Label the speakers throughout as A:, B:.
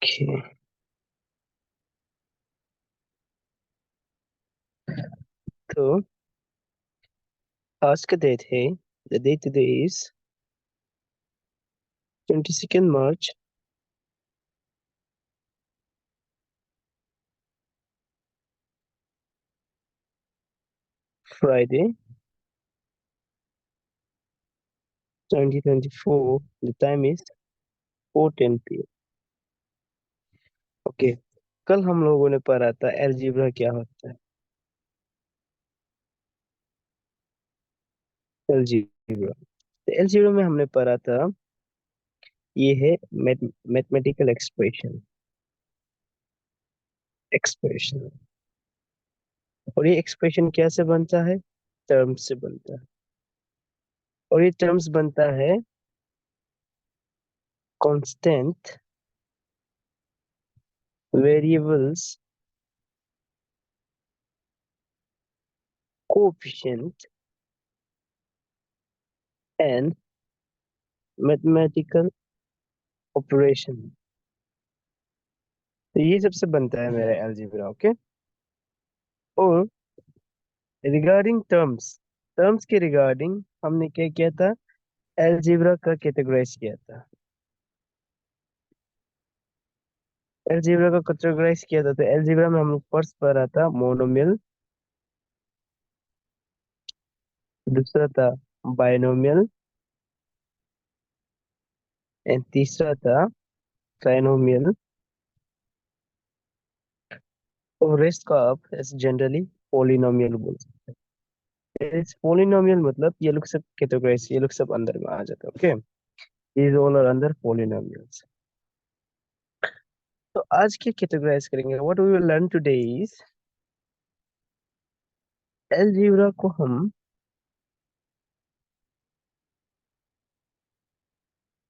A: Okay. तो आज का डेट है the date today is 22nd March Friday 2024. The time is 4:10 p.m. Okay. कल हम लोगों ने पढ़ा था अलजेब्रा क्या होता है। अलजेब्रा अलजेब्रा में हमने पढ़ा था ये है मैथमेटिकल एक्सप्रेशन। और ये एक्सप्रेशन क्या से बनता है? टर्म्स से बनता है। और ये टर्म्स बनता है constant, variables, coefficient and mathematical operation. तो ये सबसे बनता है मेरा अलजेब्रा। ओके। और रिगार्डिंग टर्म्स, टर्म्स के रिगार्डिंग हमने क्या किया था? अलजेब्रा का कैटेगराइज किया था। अलजेब्रा का कैटेगराइज किया था, तो अलजेब्रा में हम लोग फर्स्ट पढ़ा था मोनोमियल, दूसरा था बाइनोमियल एंड तीसरा था ट्राइनोमियल। और रेस्ट का आप जनरली पोलिनोमियल बोल सकते हैं। पोलिनोमियल मतलब ये लोग सब कैटेगराइज, ये लोग सब अंदर में आ जाते हैं। Okay, these all are under polynomials. तो आज क्या कैटेगराइज करेंगे? What we will learn today is algebra को हम,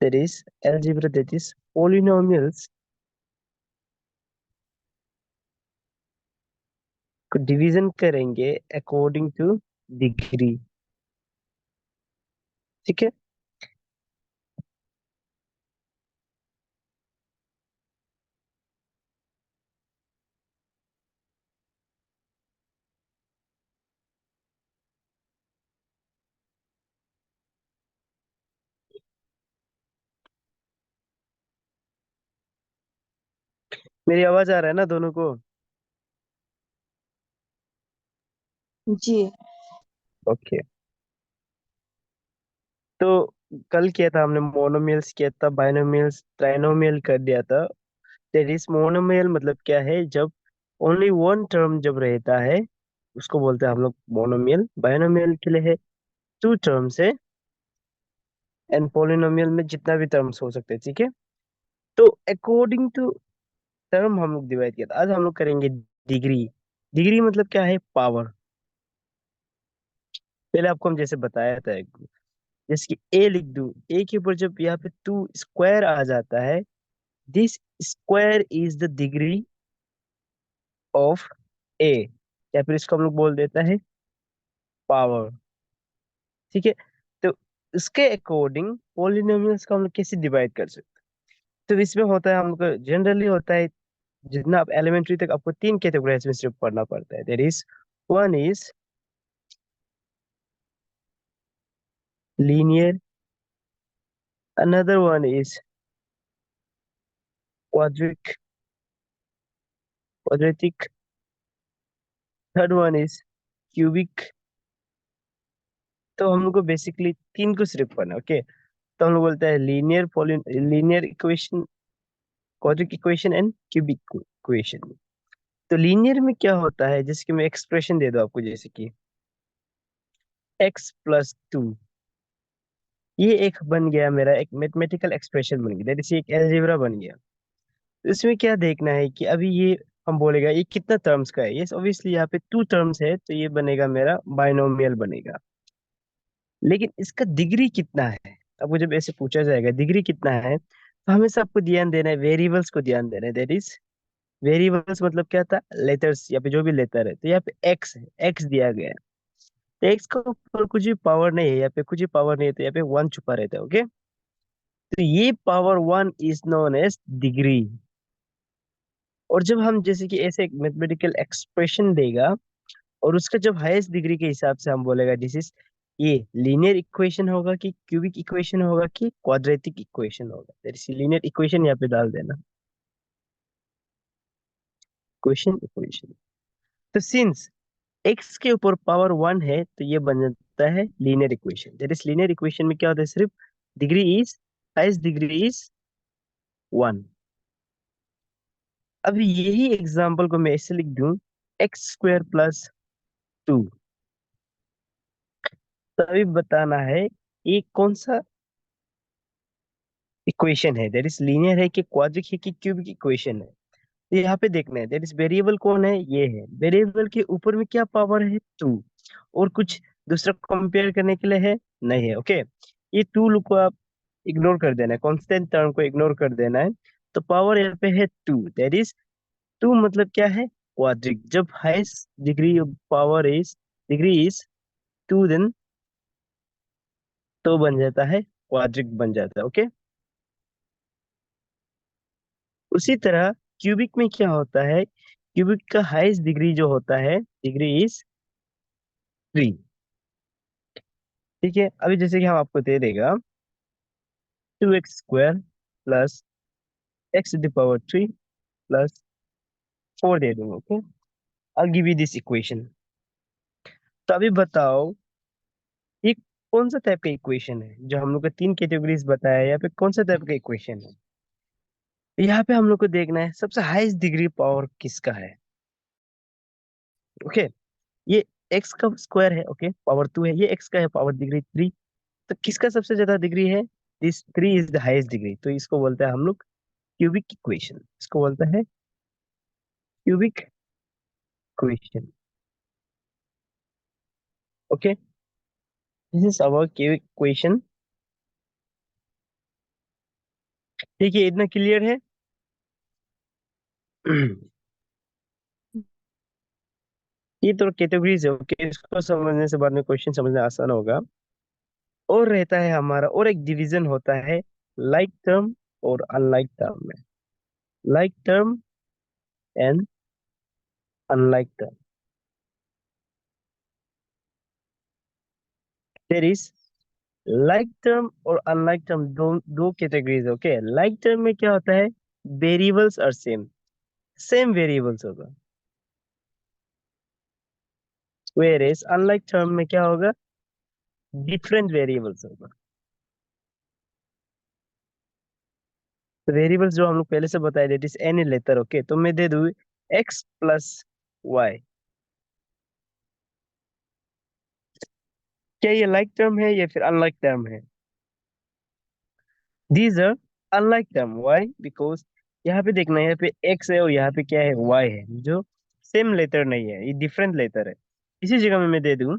A: that is algebra, that is polynomials को डिवीजन करेंगे अकॉर्डिंग टू डिग्री। ठीक है। मेरी आवाज आ रहा है ना दोनों को?
B: जी।
A: ओके। तो कल किया था हमने मोनोमियल्स किया था, बाइनोमियल्स, ट्राइनोमियल कर दिया था। दैट इज मोनोमियल मतलब क्या है? जब ओनली वन टर्म जब रहता है उसको बोलते हैं हम लोग मोनोमियल। बाइनोमियल के लिए है टू टर्म्स है। एंड पोलिनोमियल में जितना भी टर्म्स हो सकते हैं। ठीक है। तो अकॉर्डिंग टू टर्म हम लोग डिवाइड किया था। आज हम लोग करेंगे डिग्री। डिग्री मतलब क्या है? पावर। पहले आपको हम जैसे बताया था जैसे कि ए लिख दूं, ए के ऊपर जब यहाँ पे टू स्क्वायर आ जाता है, this square is the degree of a, या फिर इसको हम लोग बोल देता है पावर। ठीक है। तो इसके अकॉर्डिंग पॉलिनोमियल्स को हम लोग कैसे डिवाइड कर सकते हैं? तो इसमें होता है हम लोग जनरली होता है, जितना आप एलिमेंट्री तक आपको तीन कैटेगरीज में सिर्फ पढ़ना पड़ता है। There is one is linear, another one is quadratic, third one is cubic। तो हम लोग को बेसिकली तीन को सिर्फ पढ़ना। ओके। तो हम लोग बोलते हैं linear equation, quadric equation and cubic equation. तो लीनियर में क्या होता है? जैसे कि मैं एक्सप्रेशन दे दूं आपको, जैसे कि x+2, ये एक बन गया मेरा, एक मैथमेटिकल एक्सप्रेशन बन गया, दैट इज एक अलजेब्रा बन गया। तो इसमें क्या देखना है कि अभी ये हम बोलेगा ये कितना टर्म्स का है। ये ऑब्वियसली यहाँ पे टू टर्म्स है, तो ये बनेगा मेरा बाइनोमियल बनेगा। लेकिन इसका डिग्री कितना है? आपको जब ऐसे पूछा जाएगा डिग्री कितना है, तो हमेशा आपको ध्यान देना है, वेरिएबल्स को ध्यान देना है। दैट इज वेरिएबल्स मतलब क्या था? लेटर्स, यहाँ पे जो भी लेटर है। तो यहाँ पे एक्स है, एक्स दिया गया है। तो एक्स के ऊपर कुछ भी पावर नहीं है, यहाँ पे कुछ भी पावर नहीं है, तो यहाँ पे वन छुपा रहता है। ओके। तो ये power one is known as degree. और जब हम जैसे कि ऐसे एक मैथमेटिकल एक्सप्रेशन देगा, और उसका जब हाईएस्ट डिग्री के हिसाब से हम बोलेगा दिस इज, ये लीनियर इक्वेशन होगा कि क्यूबिक इक्वेशन होगा कि क्वाड्रेटिक इक्वेशन होगा, दैट इज लीनियर इक्वेशन यहाँ पे डाल देना, इक्वेशन इक्वेशन। तो सिंस एक्स के ऊपर पावर वन है तो ये बन जाता है linear equation, that is linear equation में क्या होता है, सिर्फ degree is, highest degree is one. अब यही एग्जांपल को मैं ऐसे लिख दूं, एक्स स्क्वायर प्लस टू। तो अभी बताना है ये कौन सा इक्वेशन है, दैट इज लीनियर है कि क्वाड्रिक है कि क्यूबिक इक्वेशन है। तो यहाँ पे देखना है दैट इज वेरिएबल कौन है, ये है वेरिएबल के ऊपर में क्या पावर है, टू, और कुछ दूसरा कंपेयर करने के लिए है, नहीं है, ओके। ये टू को आप इग्नोर कर देना है, कांस्टेंट टर्म को इग्नोर कर देना है। तो पावर यहाँ पे है टू, दैट इज टू मतलब क्या है, क्वाड्रिक। जब highest degree of power is, degree is two, then तो बन जाता है क्वाड्रिक बन जाता है, ओके। उसी तरह क्यूबिक में क्या होता है, क्यूबिक का हाईएस्ट डिग्री जो होता है, डिग्री इज थ्री। ठीक है, अभी जैसे कि हम आपको दे देगा two x square plus x to the power three plus four दे दूंगा, okay. I give you this equation. तो अभी बताओ ये कौन सा टाइप का इक्वेशन है, जो हम लोग का तीन कैटेगरीज बताया है यहाँ पे, कौन सा टाइप का इक्वेशन है। यहाँ पे हम लोग को देखना है सबसे हाईएस्ट डिग्री पावर किसका है, ओके। ये एक्स का स्क्वायर है, ओके, पावर टू है, ये एक्स का है पावर डिग्री थ्री। तो किसका सबसे ज्यादा डिग्री है, this three is the highest degree, तो इसको बोलते हैं हम लोग क्यूबिक इक्वेशन, इसको बोलते हैं cubic equation, okay. This is our cubic equation. ठीक है, इतना क्लियर है। ये तो कैटेगरीज है, ओके, इसको समझने से बाद में क्वेश्चन समझना आसान होगा। और रहता है हमारा, और एक डिवीजन होता है लाइक टर्म और अनलाइक टर्म में, like term and unlike term. There is like term और अनलाइक टर्म, दो दो कैटेगरीज, ओके। लाइक टर्म में क्या होता है, variables are same, same variables होगा। वेयर इज अनलाइक टर्म में क्या होगा, डिफरेंट वेरिएबल्स होगा। तो वेरिएबल्स जो हम लोग पहले से बताए, that is any letter, okay. तो मैं दे दूँ एक्स प्लस वाई। क्या ये लाइक टर्म है या फिर अनलाइक टर्म है, these are unlike term, why, because यहाँ पे देखना है, यहाँ पे एक्स है और यहाँ पे क्या है, वाई है, जो सेम लेटर नहीं है, ये डिफरेंट लेटर है। इसी जगह में मैं दे दूं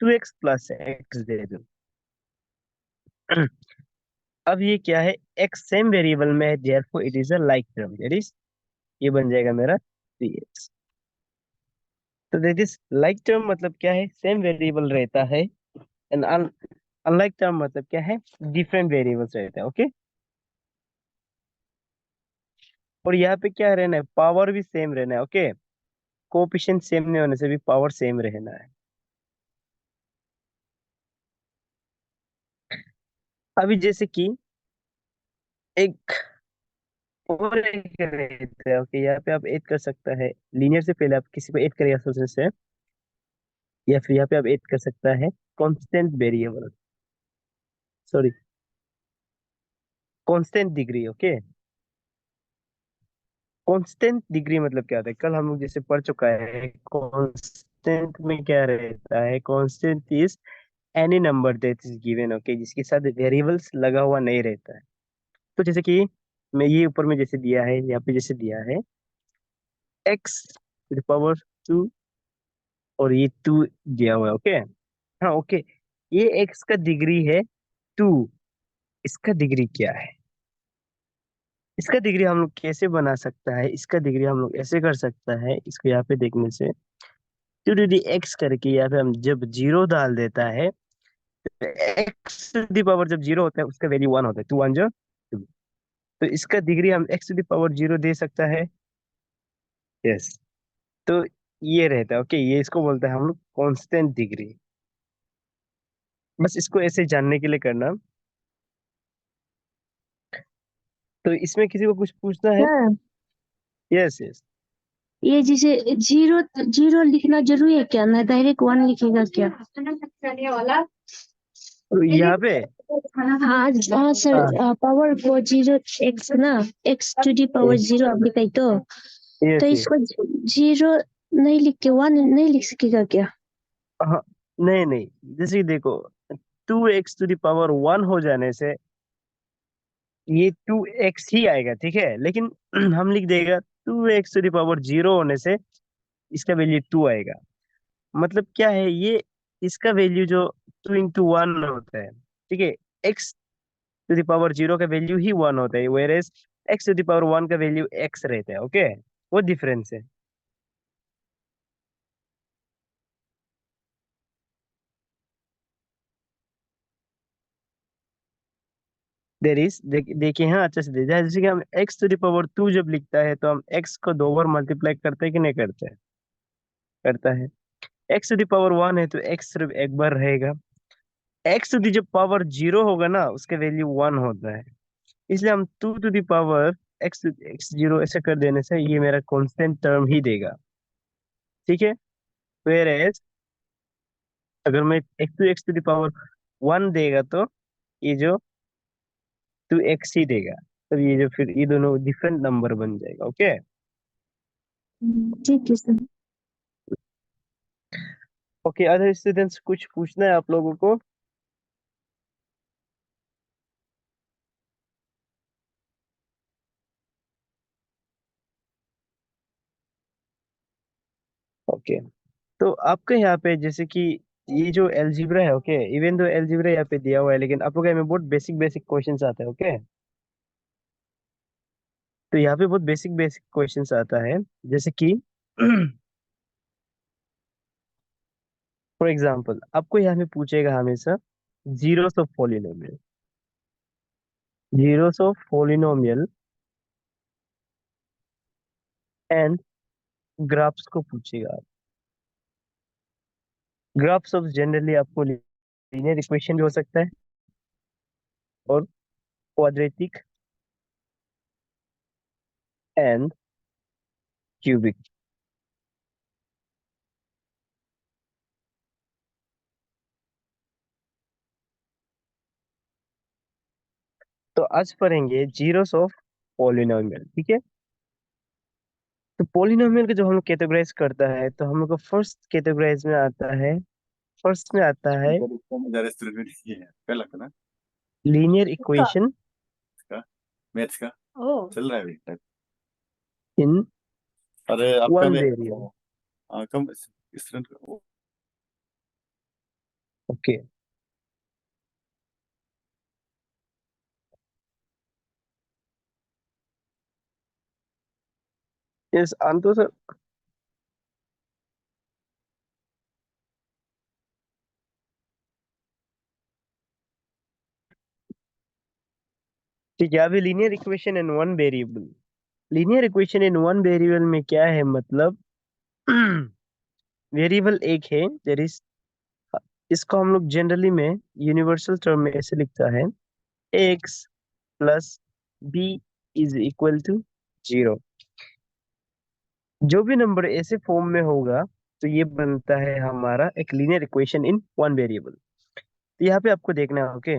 A: टू एक्स प्लस एक्स दे दूं। अब ये क्या है, एक्स सेम वेरिएबल में है, therefore it is a like term, that is, ये बन जाएगा मेरा थ्री एक्स। तो दैट इज लाइक टर्म मतलब क्या है, सेम वेरिएबल रहता है, एंड अनलाइक टर्म मतलब क्या है, डिफरेंट वेरिएबल्स रहता है, ओके। और यहाँ पे क्या रहना है, पावर भी सेम रहना है, ओके। कोएफिशिएंट सेम नहीं होने से भी पावर सेम रहना है। अभी जैसे कि एक और एक रहता है, ओके, यहाँ पे आप ऐड कर सकता है, लीनियर से पहले आप किसी को ऐड करेगा सोचने से, या फिर यहाँ पे आप ऐड कर सकता है constant variable, sorry, constant degree, okay. Constant degree मतलब क्या होता है, कल हम लोग जैसे पढ़ चुका है, कांस्टेंट में क्या रहता है, constant is any number that is given, okay, जिसके साथ वेरिएबल्स लगा हुआ नहीं रहता है। तो जैसे कि मैं ये ऊपर में जैसे दिया है, यहाँ पे जैसे दिया है x to the power two, और ये टू दिया हुआ है, ओके। हाँ, ओके, ये एक्स का डिग्री है टू, इसका डिग्री क्या है, इसका डिग्री हम लोग कैसे बना सकता है, इसका डिग्री हम लोग ऐसे कर सकता है, इसको यहाँ पे देखने से, टू डी एक्स करके यहाँ पे हम जब जीरो डाल देता है, एक्स टू दी पावर जब जीरो होता है उसका वैल्यू वन होता है, टू वन जो टू। तो इसका डिग्री हम x to the power zero दे सकता है, यस। तो ये रहता है, ओके, ये इसको बोलते हैं हम लोग कांस्टेंट डिग्री। बस इसको ऐसे जानने के लिए करना। तो इसमें किसी को कुछ पूछना है?
B: Sir,
A: yes yes.
B: ये जैसे जीरो जीरो लिखना जरूरी है क्या, ना डायरेक्ट वन लिखेगा क्या?
A: तो यहाँ पे
B: हाँ हाँ सर,
A: हाँ,
B: पावर को जीरो एक्स ना, x to the power zero आप लिखाई तो
A: यस यस।
B: इसको जीरो नहीं लिख के वन नहीं लिख सकेगा क्या?
A: हाँ, नहीं नहीं, जैसे कि देखो, 2x⁻1 हो जाने से ये 2x ही आएगा, ठीक है, लेकिन हम लिख देगा 2x⁻0 होने से इसका वैल्यू 2 आएगा। मतलब क्या है ये, इसका वैल्यू जो 2 into 1 होता है, ठीक है, x⁻0 का वैल्यू ही 1 होता है, वेर एज x⁻1 का वैल्यू x रहता है, ओके। वो डिफरेंस है। देर इज देखिए, हाँ, अच्छे से देखिए, जैसे कि हम x⁻2 जब लिखता है तो हम x को 2 बार मल्टीप्लाई करते हैं कि नहीं करते हैं? करता है। x⁻1 है तो x सिर्फ एक बार रहेगा। जब पावर 0 होगा ना, उसका वैल्यू 1 होता है। इसलिए हम 2 x0 ऐसे कर देने से ये मेरा कांस्टेंट टर्म ही देगा, ठीक है। वेर एज अगर मैं x टू दी पावर 1 देगा तो ये जो 2x ही देगा। तो ये जो फिर ये दोनों डिफरेंट नंबर बन जाएगा, ओके।
B: ठीक है सर।
A: ओके, अदर स्टूडेंट्स कुछ पूछना है आप लोगों को? ओके। तो आपके यहाँ पे जैसे कि ये जो एलजीब्रा है, ओके, इवन दो एलजीब्रा यहाँ पे दिया हुआ है, लेकिन आप लोग में बहुत बेसिक बेसिक क्वेश्चंस आते हैं, ओके। तो यहाँ पे बहुत बेसिक बेसिक क्वेश्चंस आता है, जैसे कि फॉर एग्जांपल आपको यहाँ पे पूछेगा हमेशा zeros of polynomial, zeros of polynomial and graphs को पूछेगा। ग्राफ्स ऑफ जनरली आपको लीनियर इक्वेशन भी हो सकता है और क्वाड्रेटिक एंड क्यूबिक। तो आज पढ़ेंगे जीरोस ऑफ पॉलिनोमियल, ठीक है। तो पॉलिनोमियल को जब हम लोग कैटेगराइज करता है तो हम लोग को फर्स्ट कैटेगराइज में आता है, फर्स्ट में आता है
C: ज्यादा स्टूडेंट में नहीं है, क्या लगता है ना
A: लीनियर इक्वेशन
C: इसका, मैथ्स का
B: ओ,
C: चल रहा है अभी तक।
A: इन
C: अरे आपका
A: वन
C: में
A: variable.
C: Come student.
A: Okay, yes आंतो सर। ठीक है, अभी linear equation in one variable, linear equation in one variable में क्या है मतलब, वेरिएबल एक है, देर इज, इसको हम लोग जनरली में यूनिवर्सल टर्म में ऐसे लिखता है, x plus b is equal to 0। जो भी नंबर ऐसे फॉर्म में होगा तो ये बनता है हमारा एक linear equation in one variable. तो यहाँ पे आपको देखना है, ओके,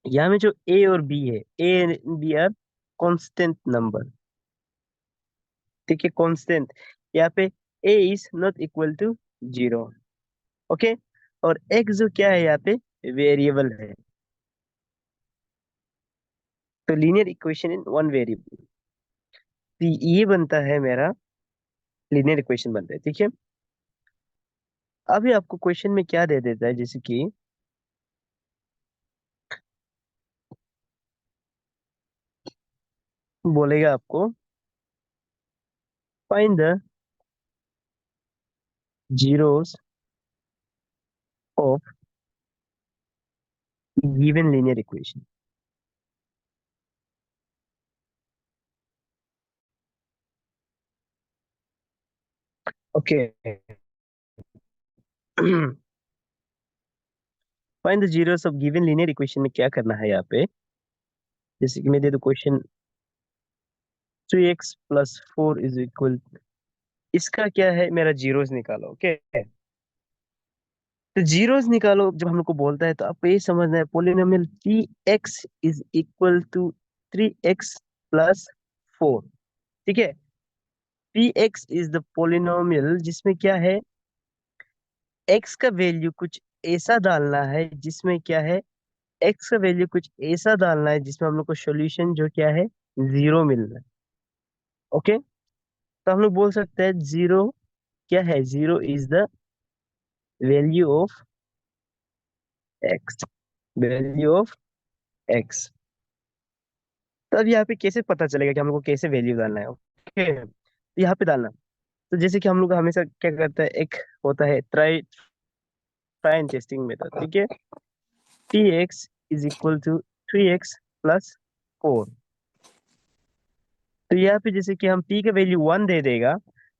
A: यहाँ में जो ए और बी है, a b are constant number, ठीक है, कांस्टेंट। यहाँ पे a is not equal to 0, okay. और एक्स जो क्या है यहाँ पे, वेरिएबल है। तो linear equation in one variable, तो ये बनता है मेरा लीनियर इक्वेशन बनता है, ठीक है। अभी आपको क्वेश्चन में क्या दे देता है, जैसे कि बोलेगा आपको find the zeros of given linear equation. Okay. Find the zeros of given linear equation में क्या करना है यहाँ पे? जैसे कि मैं दे दूं क्वेश्चन 3x + 4 इज इक्वल, इसका क्या है, मेरा जीरोस निकालो। ओके, तो जीरोस निकालो जब हम लोग को बोलता है तो आपको ये समझना है polynomial p x is equal to 3x + 4। ठीक है, p x is the polynomial जिसमें क्या है, एक्स का वैल्यू कुछ ऐसा डालना है जिसमें क्या है, एक्स का वैल्यू कुछ ऐसा डालना है जिसमें हम लोग को सॉल्यूशन जो क्या है, जीरो मिलना है। ओके, तो हम लोग बोल सकते हैं जीरो क्या है, zero is the value of x, value of x. तो अब यहाँ पे कैसे पता चलेगा कि हम लोग को कैसे वैल्यू डालना है? ओके, तो यहाँ पे डालना, तो जैसे कि हम लोग हमेशा क्या करते हैं, एक होता है try try and testing method. ठीक है, p x is equal to 3x + 4। तो यहाँ पे जैसे कि हम p का वैल्यू 1 दे देगा,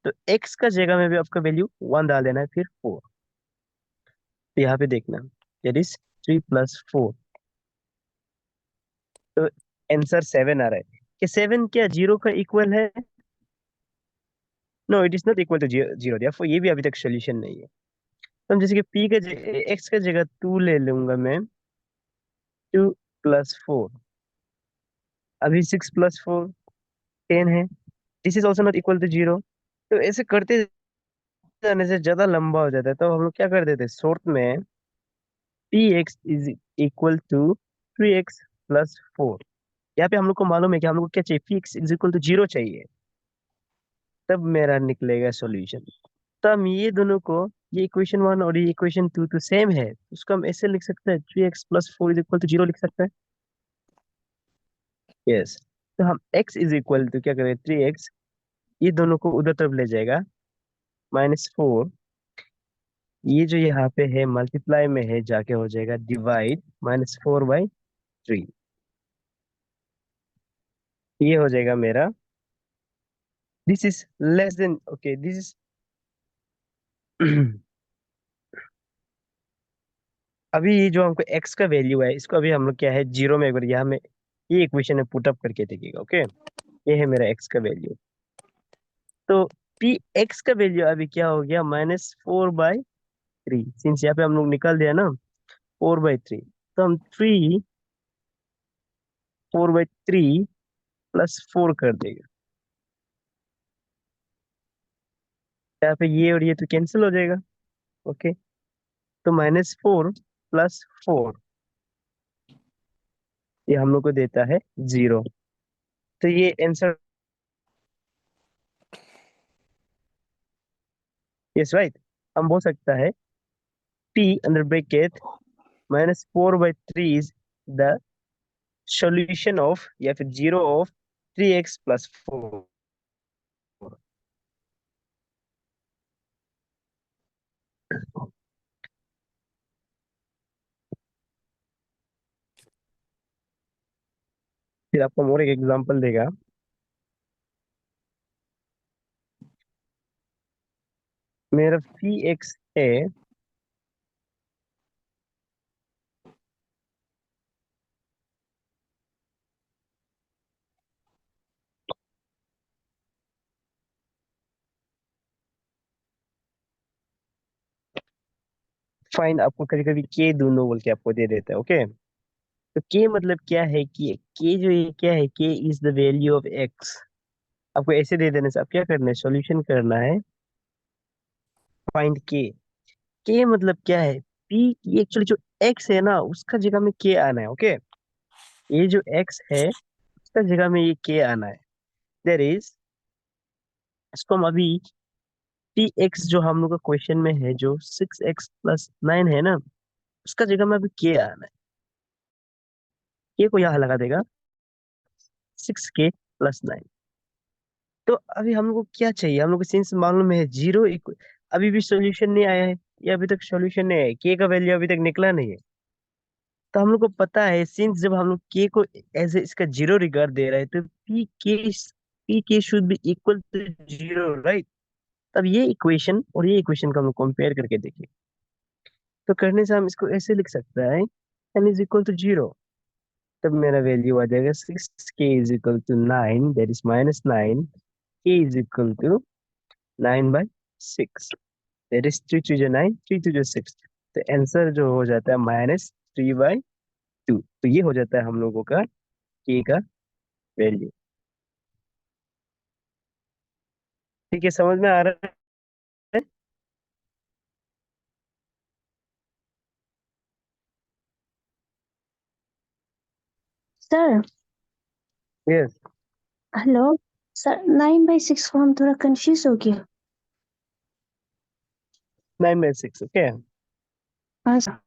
A: तो x का जगह में भी आपका वैल्यू 1 डाल देना है, फिर 4। तो यहाँ पे देखना, दैट इज 3 + 4, तो आंसर 7 आ रहा है। कि 7 क्या जीरो का इक्वल है? No, it is not equal to zero, therefore ये भी अभी तक सोल्यूशन नहीं है। तो हम जैसे कि p का x का जगह 2 ले लूंगा मैं, 2 + 4, अभी 6 + 4 10 है, this is also not equal to zero. तो ऐसे करते जाने से ज्यादा लंबा हो जाता है, तो हम लोग क्या कर देते हैं शॉर्ट में, p x is equal to 3x + 4। यहाँ पे हम लोग को मालूम है कि हम लोग को क्या चाहिए, p x is equal to zero चाहिए, तब मेरा निकलेगा सॉल्यूशन। तो हम ये दोनों को, ये इक्वेशन 1 और ये इक्वेशन 2 तो सेम है, उसको हम ऐसे लिख सकते हैं, 3x + 4 is equal to zero लिख सकते हैं। यस, तो हम x इज इक्वल टू क्या करें, 3x, ये दोनों को उधर तरफ ले जाएगा, -4, ये जो यहाँ पे है मल्टीप्लाई में है, जाके हो जाएगा डिवाइड, -4/3। ये हो जाएगा मेरा, this is less than, okay this is अभी ये जो हमको x का वैल्यू है, इसको अभी हम लोग क्या है, जीरो में एक बार यहाँ में ये इक्वेशन में पुट अप करके देखिएगा। ओके, ये है मेरा x का वैल्यू, तो पी एक्स का वैल्यू अभी क्या हो गया, -4/3। सिंस यहाँ पे हम लोग निकाल दिया ना 4/3, तो हम 4/3 + 4 कर देगा। यहाँ पे ये और ये तो कैंसिल हो जाएगा। ओके, तो -4 + 4, ये हम लोग को देता है 0। तो ये आंसर, यस राइट, हम बोल सकता है p under bracket -4/3 is the solution of, या फिर जीरो ऑफ 3x + 4। फिर आपको और एक एग्जांपल देगा, मेरा पी एक्स है, फाइंड, आपको कभी कभी के दोनों बोल के आपको दे देता है। ओके, तो के मतलब क्या है, कि के जो ये क्या है, k is the value of x. आपको ऐसे दे देने से आप क्या करना है, सॉल्यूशन करना है, फाइंड के मतलब क्या है, पी, ये एक्चुअली जो एक्स है ना, उसका जगह में के आना है। ओके, ये जो एक्स है उसका जगह में ये के आना है, देर इज, इसको हम अभी पी एक्स जो हम लोग का क्वेश्चन में है, जो 6x + 9 है ना, उसका जगह में अभी के आना है, के को यहाँ लगा देगा, 6k + 9। तो अभी हम लोग को क्या चाहिए, हम लोग को सिंस मालूम है जीरो, अभी भी सॉल्यूशन नहीं आया है, ये अभी तक सॉल्यूशन नहीं है, के का वैल्यू अभी तक निकला नहीं है। तो हम लोग को पता है, सिंस जब हम लोग के को एज इसका जीरो रिगार्ड दे रहे हैं, तो p k should be equal to zero, right? तब ये इक्वेशन और ये इक्वेशन को हम लोग कंपेयर करके देखें। तो करने से हम इसको ऐसे लिख सकते हैं, n इज इक्वल टू 0। तब मेरा वैल्यू आ जाएगा 6k is equal to 9, that is -9, k is equal to 9/6, that is 3 2 9, 3 2 6। तो आंसर जो हो जाता है -3/2। तो ये हो जाता है हम लोगों का k का वैल्यू। ठीक है, समझ में आ रहा है?
B: Sir
A: yes.
B: हेलो सर, 9/6 को हम थोड़ा कंफ्यूज हो गया।
A: 9/6, ओके।
B: हाँ सर।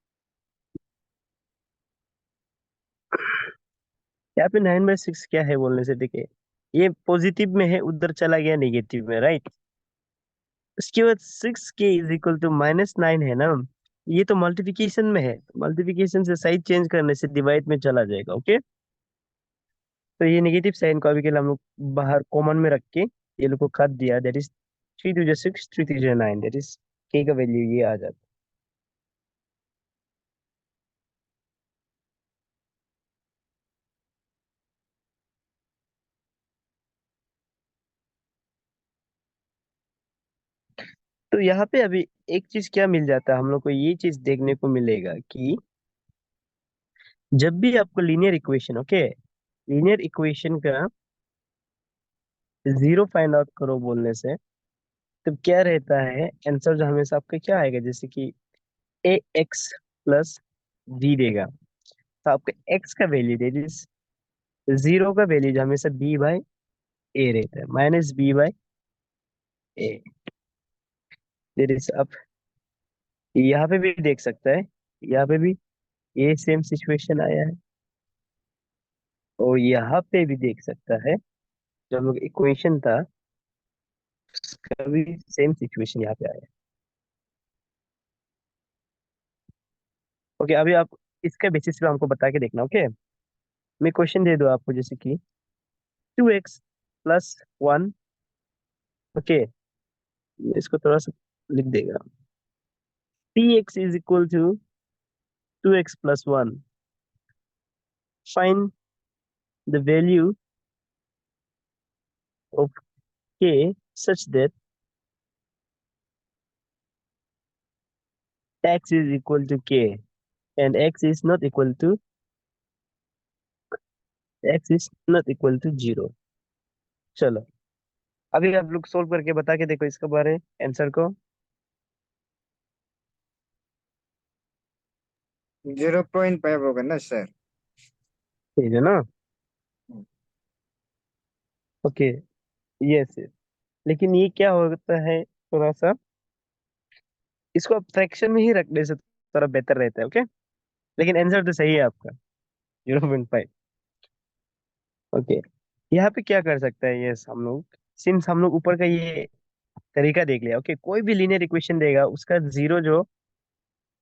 A: यहाँ पे 9/6 क्या है बोलने से, देखिए ये पॉजिटिव में है, उधर चला गया नेगेटिव में, राइट। उसके बाद 6k इज इक्वल टू -9 है ना, ये तो मल्टीप्लिकेशन में है, मल्टीप्लिकेशन से साइड चेंज करने से डिवाइड में चला जाएगा, ओके। तो ये नेगेटिव साइन को अभी के लिए हम लोग बाहर कॉमन में रख के ये लोग को काट दिया, that is 3 2 6, 3 3 9, that is k का वैल्यू ये आ जाता है। तो यहाँ पे अभी एक चीज क्या मिल जाता है हम लोग को, ये चीज देखने को मिलेगा कि जब भी आपको linear equation, okay, linear equation का जीरो फाइंड आउट करो बोलने से, तब क्या रहता है आंसर जो हमेशा आपका क्या आएगा, जैसे कि ए एक्स प्लस बी देगा। तो आपका एक्स का वैल्यू दे दिस, जीरो का वैल्यू जो हमेशा बी बाई ए रहता है, -b/a। देर इज अब यहाँ पे भी देख सकता है, यहाँ पे भी ये सेम सिचुएशन आया है, और यहाँ पे भी देख सकता है, जो हम लोग इक्वेशन था उसका भी सेम सिचुएशन यहाँ पे आया है। ओके, अभी आप इसके बेसिस पे हमको बता के देखना, ओके। मैं क्वेश्चन दे दूँ आपको, जैसे कि 2x+1, ओके, इसको थोड़ा सा लिख देगा, 3x is equal to 2x+1, find the value of k such that x is equal to k and x is not equal to 0। चलो, अभी आप लोग सोल्व करके बता के देखो इसके बारे आंसर को।
D: 0.5 होगा ना सर?
A: ठीक है ना, ओके। यस, लेकिन ये क्या होता है, थोड़ा सा इसको आप फ्रैक्शन में ही रखने से थोड़ा बेहतर रहता है, ओके। लेकिन आंसर तो सही है आपका, 0.5। ओके, यहाँ पे क्या कर सकते हैं, यस हम लोग, सिंस हम लोग ऊपर का ये तरीका देख लिया, ओके, कोई भी लीनियर इक्वेशन देगा उसका जीरो जो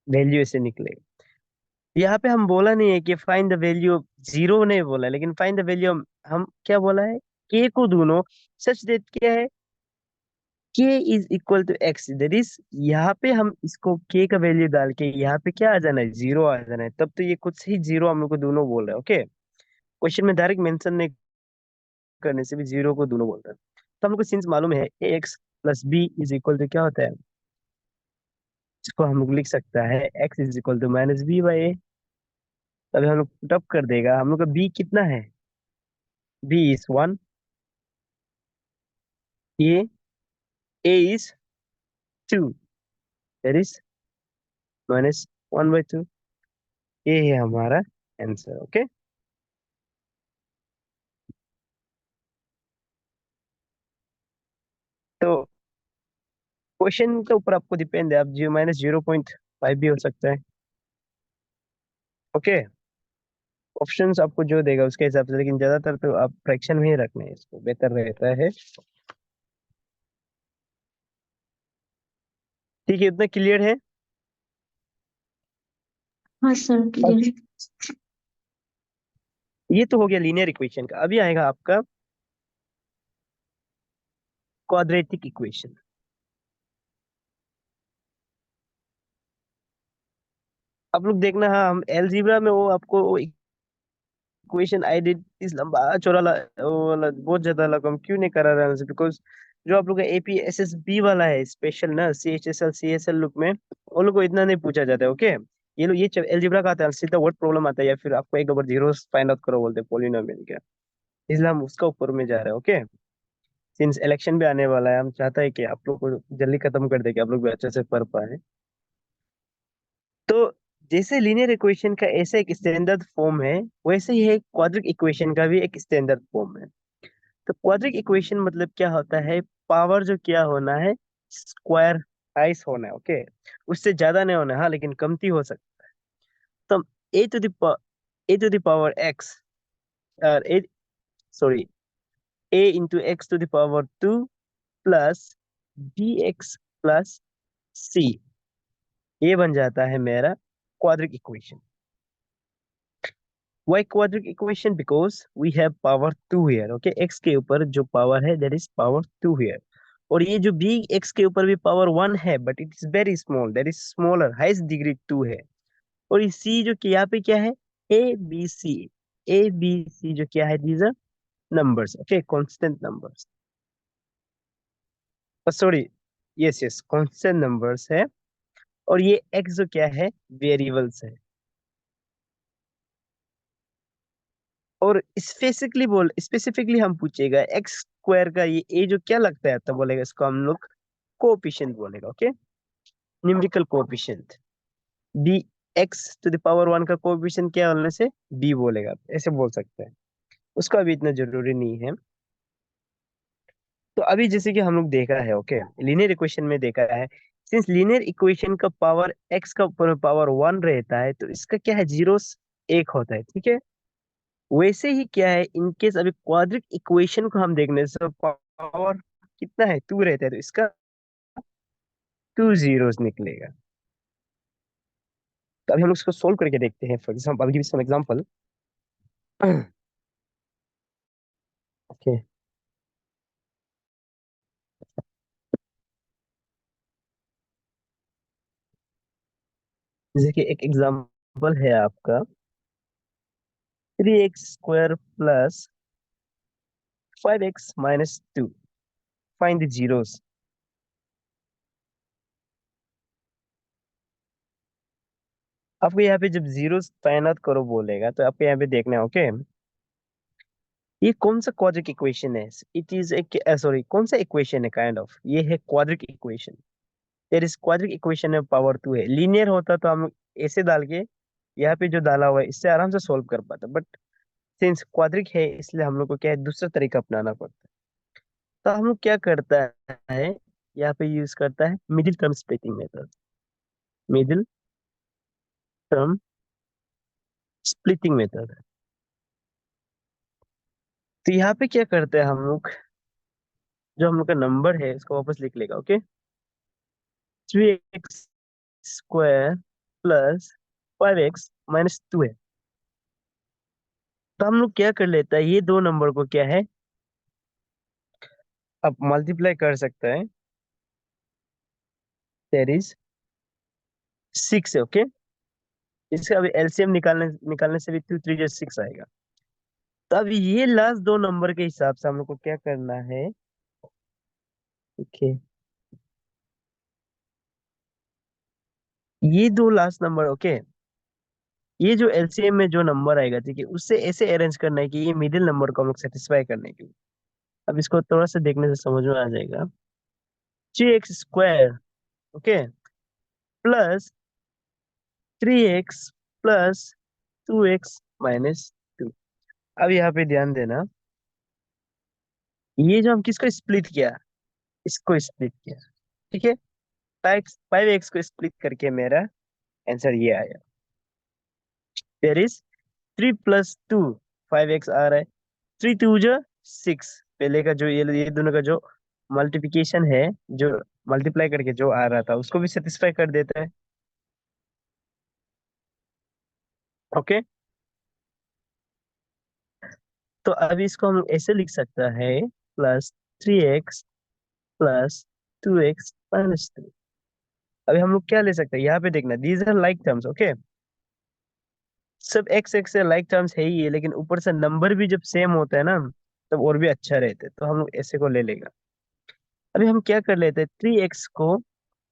A: वैल्यू ऐसे निकलेगा। यहाँ पे हम बोला नहीं है कि फाइंड द वैल्यू, जीरो नहीं बोला है, लेकिन फाइंड द वैल्यू हम क्या बोला है, के को दोनों सच देट क्या है, k is equal to x, that is यहाँ पे हम इसको के का वैल्यू डाल के यहाँ पे क्या आ जाना है, जीरो आ जाना है, तब तो ये खुद से ही जीरो हम लोग को दोनों बोल रहे हैं, ओके। क्वेश्चन में डायरेक्ट मेंशन नहीं करने से भी जीरो को दोनों बोल रहे हैं। तो हम लोग को सिंस मालूम है a x plus b is equal to क्या होता है, इसको हम लोग लिख सकता है x is equal to -b/a। तभी हम लोग पुटअप कर देगा, हम लोग का बी कितना है, b is 1, a is 2, that is -1/2। ये है हमारा आंसर, ओके। तो क्वेश्चन के ऊपर आपको डिपेंड है, आप जीरो -0.5 भी हो सकता है, ओके। ऑप्शंस आपको जो देगा उसके हिसाब से, लेकिन ज्यादातर तो आप फ्रैक्शन में ही रखना है, इसको बेहतर रहता है। ठीक है, इतना क्लियर है।
B: हाँ सर,
A: अब
B: क्लियर।
A: ये तो हो गया लीनियर इक्वेशन का, अभी आएगा आपका क्वाड्रेटिक इक्वेशन। आप लोग देखना, हाँ, हम एलजीब्रा में वो आपको इक्वेशन आई डिड इस लंबा चौड़ा वो वाला बहुत ज्यादा लगा, हम क्यों नहीं करा रहे हैं, बिकॉज जो आप लोग का एपी एस एस बी वाला है स्पेशल ना, सी एस एल लुक में वो लोग को इतना नहीं पूछा जाता है। ओके, ये लोग ये एलजीब्रा का आता है, सीधा वर्ड प्रॉब्लम आता है, या फिर आपको एक बार जीरो फाइंड आउट करो बोलते हैं पॉलिनोमियल का, इसलिए हम उसका ऊपर में जा रहे हैं। ओके, सिंस इलेक्शन भी आने वाला है, हम चाहते हैं कि आप लोग को जल्दी खत्म कर दे, कि आप लोग भी अच्छे से पढ़ पाए। तो जैसे लीनियर इक्वेशन का ऐसा एक स्टैंडर्ड फॉर्म है, वैसे ही एक क्वाड्रिक इक्वेशन का भी एक स्टैंडर्ड फॉर्म है। तो क्वाड्रिक इक्वेशन मतलब क्या होता है, पावर जो क्या होना है, स्क्वायर राइस होना है। ओके, उससे ज्यादा नहीं होना है, हाँ, लेकिन कमती हो सकता है। तो a to the a to the power x, और a, sorry, a into x to the power 2 plus b x plus c, ये बन जाता है मेरा quadratic equation. Why quadratic equation? Because we have power 2 here. Okay, x के ऊपर जो power है that is power 2 here. और ये जो b x के ऊपर भी पावर 1 है, but it is very small, that is smaller, highest degree 2 है। और ये c जो कि यहाँ पे क्या है, a b c, a b c जो क्या है, these are numbers, okay, constant numbers, sorry, yes yes, constant numbers है। और ये x जो क्या है, वेरिएबल्स है। और स्पेसिफिकली हम पूछेगा एक्स स्क्वायर का ये ए जो क्या लगता है, तो बोलेगा इसको हम लोग कोएफिशिएंट बोलेगा। Okay, numerical coefficient, b x to the power 1 का कोएफिशिएंट क्या होने से बी बोलेगा, ऐसे बोल सकते हैं। उसका अभी इतना जरूरी नहीं है। तो अभी जैसे कि हम लोग देखा है, ओके, लीनियर इक्वेशन में देखा है, सिंस लीनियर इक्वेशन का पावर एक्स का ऊपर पावर 1 रहता है, तो इसका क्या है, जीरोस एक होता है, ठीक है। वैसे ही क्या है, इनकेस अभी क्वाड्रिक इक्वेशन को हम देखने से पावर कितना है, 2 रहता है, तो इसका 2 जीरोस निकलेगा। तो अभी हम लोग इसको सोल्व करके देखते हैं। For example, give some example. Okay, जैसे कि एक एग्जांपल है आपका 3x² plus 5x minus 2, find the zeros. आपको यहाँ पे जब जीरोस फाइंड आउट करो बोलेगा, तो आपको यहाँ पे देखना है। ओके, ये कौन सा क्वाड्रिक इक्वेशन है, इट इज एक, सॉरी, कौन सा इक्वेशन है, काइंड ऑफ ये है quadric equation. There is quadric equation में पावर 2 है। लीनियर होता तो हम ऐसे डाल के, यहाँ पे जो डाला हुआ है इससे आराम से सोल्व कर पाते, बट सिंस क्वाड्रिक है इसलिए हम लोग को क्या है, दूसरा तरीका अपनाना पड़ता है। तो हम लोग क्या करता है, यहाँ पे यूज करता है middle term splitting method, middle term splitting method. तो यहाँ पे क्या करते हैं हम लोग, जो हम लोग का नंबर है इसको वापस लिख लेगा। Okay, 3x² plus 5x minus 2 है। तो हम लोग क्या कर लेता है, ये दो नंबर को क्या है, अब मल्टीप्लाई कर सकते हैं, दैट इज 6 है। ओके, इसका अभी एलसीएम निकालने निकालने से भी 2 3 जो 6 आएगा। तो अब ये लास्ट दो नंबर के हिसाब से हम लोग को क्या करना है, ओके, ये दो लास्ट नंबर, ओके, ये जो एलसीएम में जो नंबर आएगा, ठीक है, उससे ऐसे अरेंज करना है कि ये मिडिल नंबर को हम लोग सेटिस्फाई करने के लिए। अब इसको थोड़ा सा देखने से समझ में आ जाएगा। 3x² okay plus 3x plus 2x minus 2। अब यहाँ पे ध्यान देना, ये जो हम किसको स्प्लिट किया, इसको स्प्लिट किया, ठीक है। 5x को स्प्लिट करके मेरा आंसर ये आया, देयर इज 3 + 2, 5x आ रहा है, 3 × 2 = 6। पहले का जो ये दोनों का जो मल्टीप्लिकेशन है, जो मल्टीप्लाई करके जो आ रहा था उसको भी सेटिस्फाई कर देता है। ओके, तो अभी इसको हम ऐसे लिख सकता है, +3x + 2x माइनस 2। अभी हम लोग क्या ले सकते हैं, यहाँ पे देखना, these are like terms. Okay, सब एक्स एक्स से लाइक टर्म्स है ही है, लेकिन ऊपर से नंबर भी जब सेम होता है ना, तब और भी अच्छा रहता है, तो हम लोग ऐसे को ले लेगा। अभी हम क्या कर लेते हैं, 3x को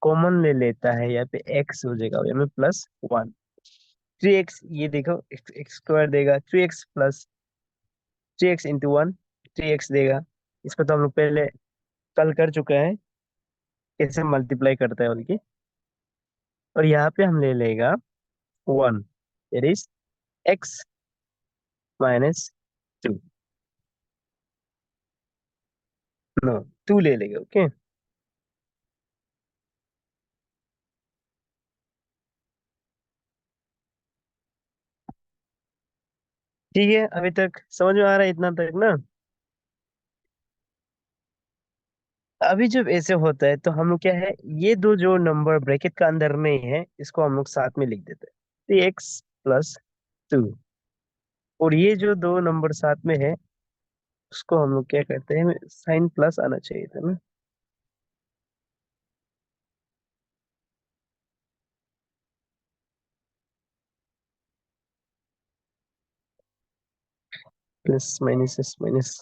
A: कॉमन ले लेता है, यहाँ पे x हो जाएगा, यहाँ पे +1। 3x, ये देखो एक्स स्क्वायर देगा, 3x प्लस 3x × 1, 3x देगा। इसको तो हम लोग पहले कल कर चुका है, कैसे मल्टीप्लाई करता है उनकी। और यहाँ पे हम ले लेगा 1, दैट इज x - 2, नो 2 ले लेगा, ओके। ठीक है, अभी तक समझ में आ रहा है इतना तक ना। अभी जब ऐसे होता है तो हम लोग क्या है, ये दो जो नंबर ब्रैकेट का अंदर में है, इसको हम लोग साथ में लिख देते हैं, 3x + 2। और ये जो दो नंबर साथ में है, उसको हम लोग क्या करते हैं, साइन प्लस आना चाहिए था ना, plus minus is minus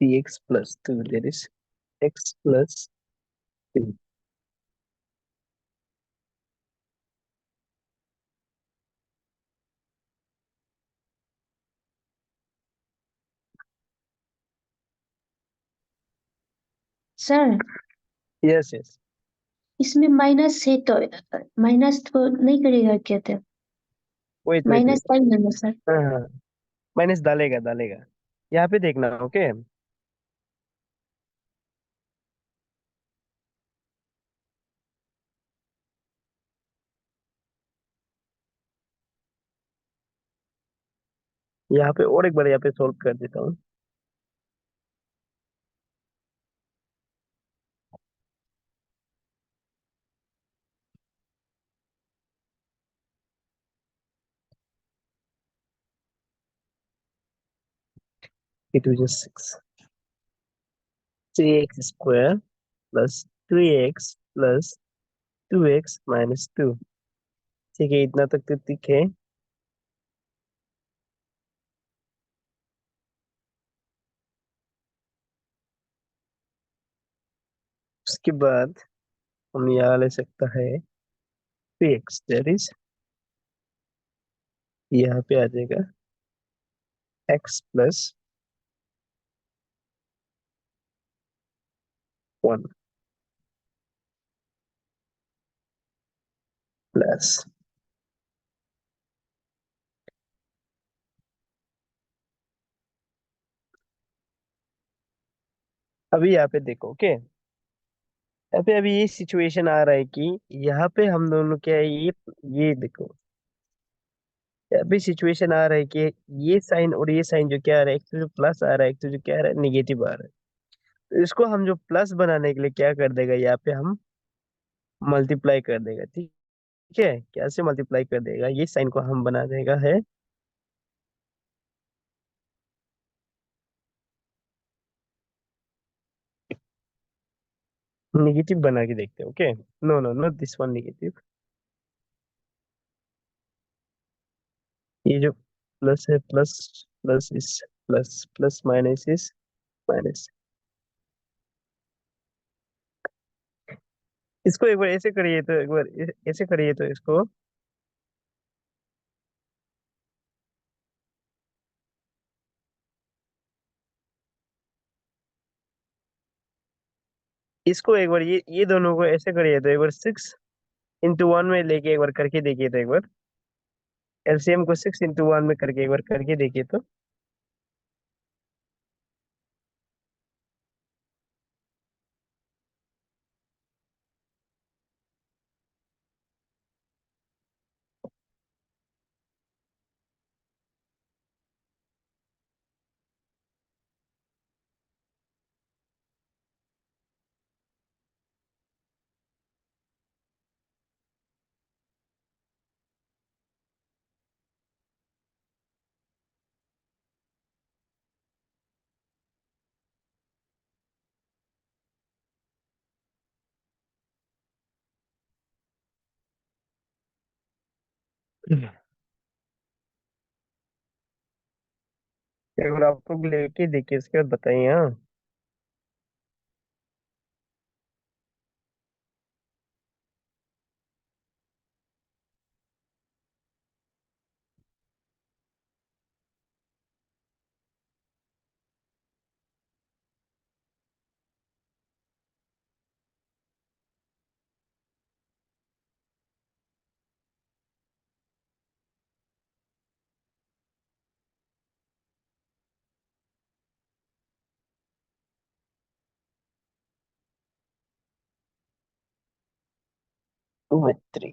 A: 3x + 2, that is x + 2।
B: Sir
A: yes yes,
B: इसमें माइनस है तो माइनस को नहीं करेगा क्या था?
A: Wait wait
B: minus
A: wait,
B: sign है ना सर?
A: हाँ हाँ, माइनस डालेगा डालेगा, यहाँ पे देखना, ओके। यहाँ पे और एक बार यहाँ पे सोल्व कर देता हूँ। It was just 6, 3x² + 3x + 2x - 2। ठीक है, इतना तक तो ठीक है। उसके बाद हम यहाँ ले सकता है 3x, दैट इज यहाँ पे आ जाएगा x + 1 प्लस, अभी यहाँ पे देखो, ओके। यहाँ पे अभी ये सिचुएशन आ रहा है कि यहाँ पे हम दोनों क्या है, ये देखो, यहाँ पे सिचुएशन आ रहा है कि ये साइन और ये साइन जो क्या आ रहा है, एक तो जो प्लस आ रहा है, एक तो जो क्या आ रहा है, निगेटिव आ रहा है। तो इसको हम जो प्लस बनाने के लिए क्या कर देगा, यहाँ पे हम मल्टीप्लाई कर देगा, ठीक है। कैसे मल्टीप्लाई कर देगा, ये साइन को हम बना देगा है निगेटिव, बना के देखते हैं, okay. No no no, this one negative. ये जो प्लस है, plus plus is plus, plus minus is minus. इसको एक बार ऐसे करिए, तो एक बार ऐसे करिए, तो इसको एक बार ये दोनों को ऐसे करिए, तो एक बार 6 × 1 में लेके एक बार करके देखिए, तो एक बार एलसीएम को 6 × 1 में करके एक बार करके देखिए, तो एक बार आप लोग लेके देखिए, इसके बाद बताइए। हाँ, 2/3।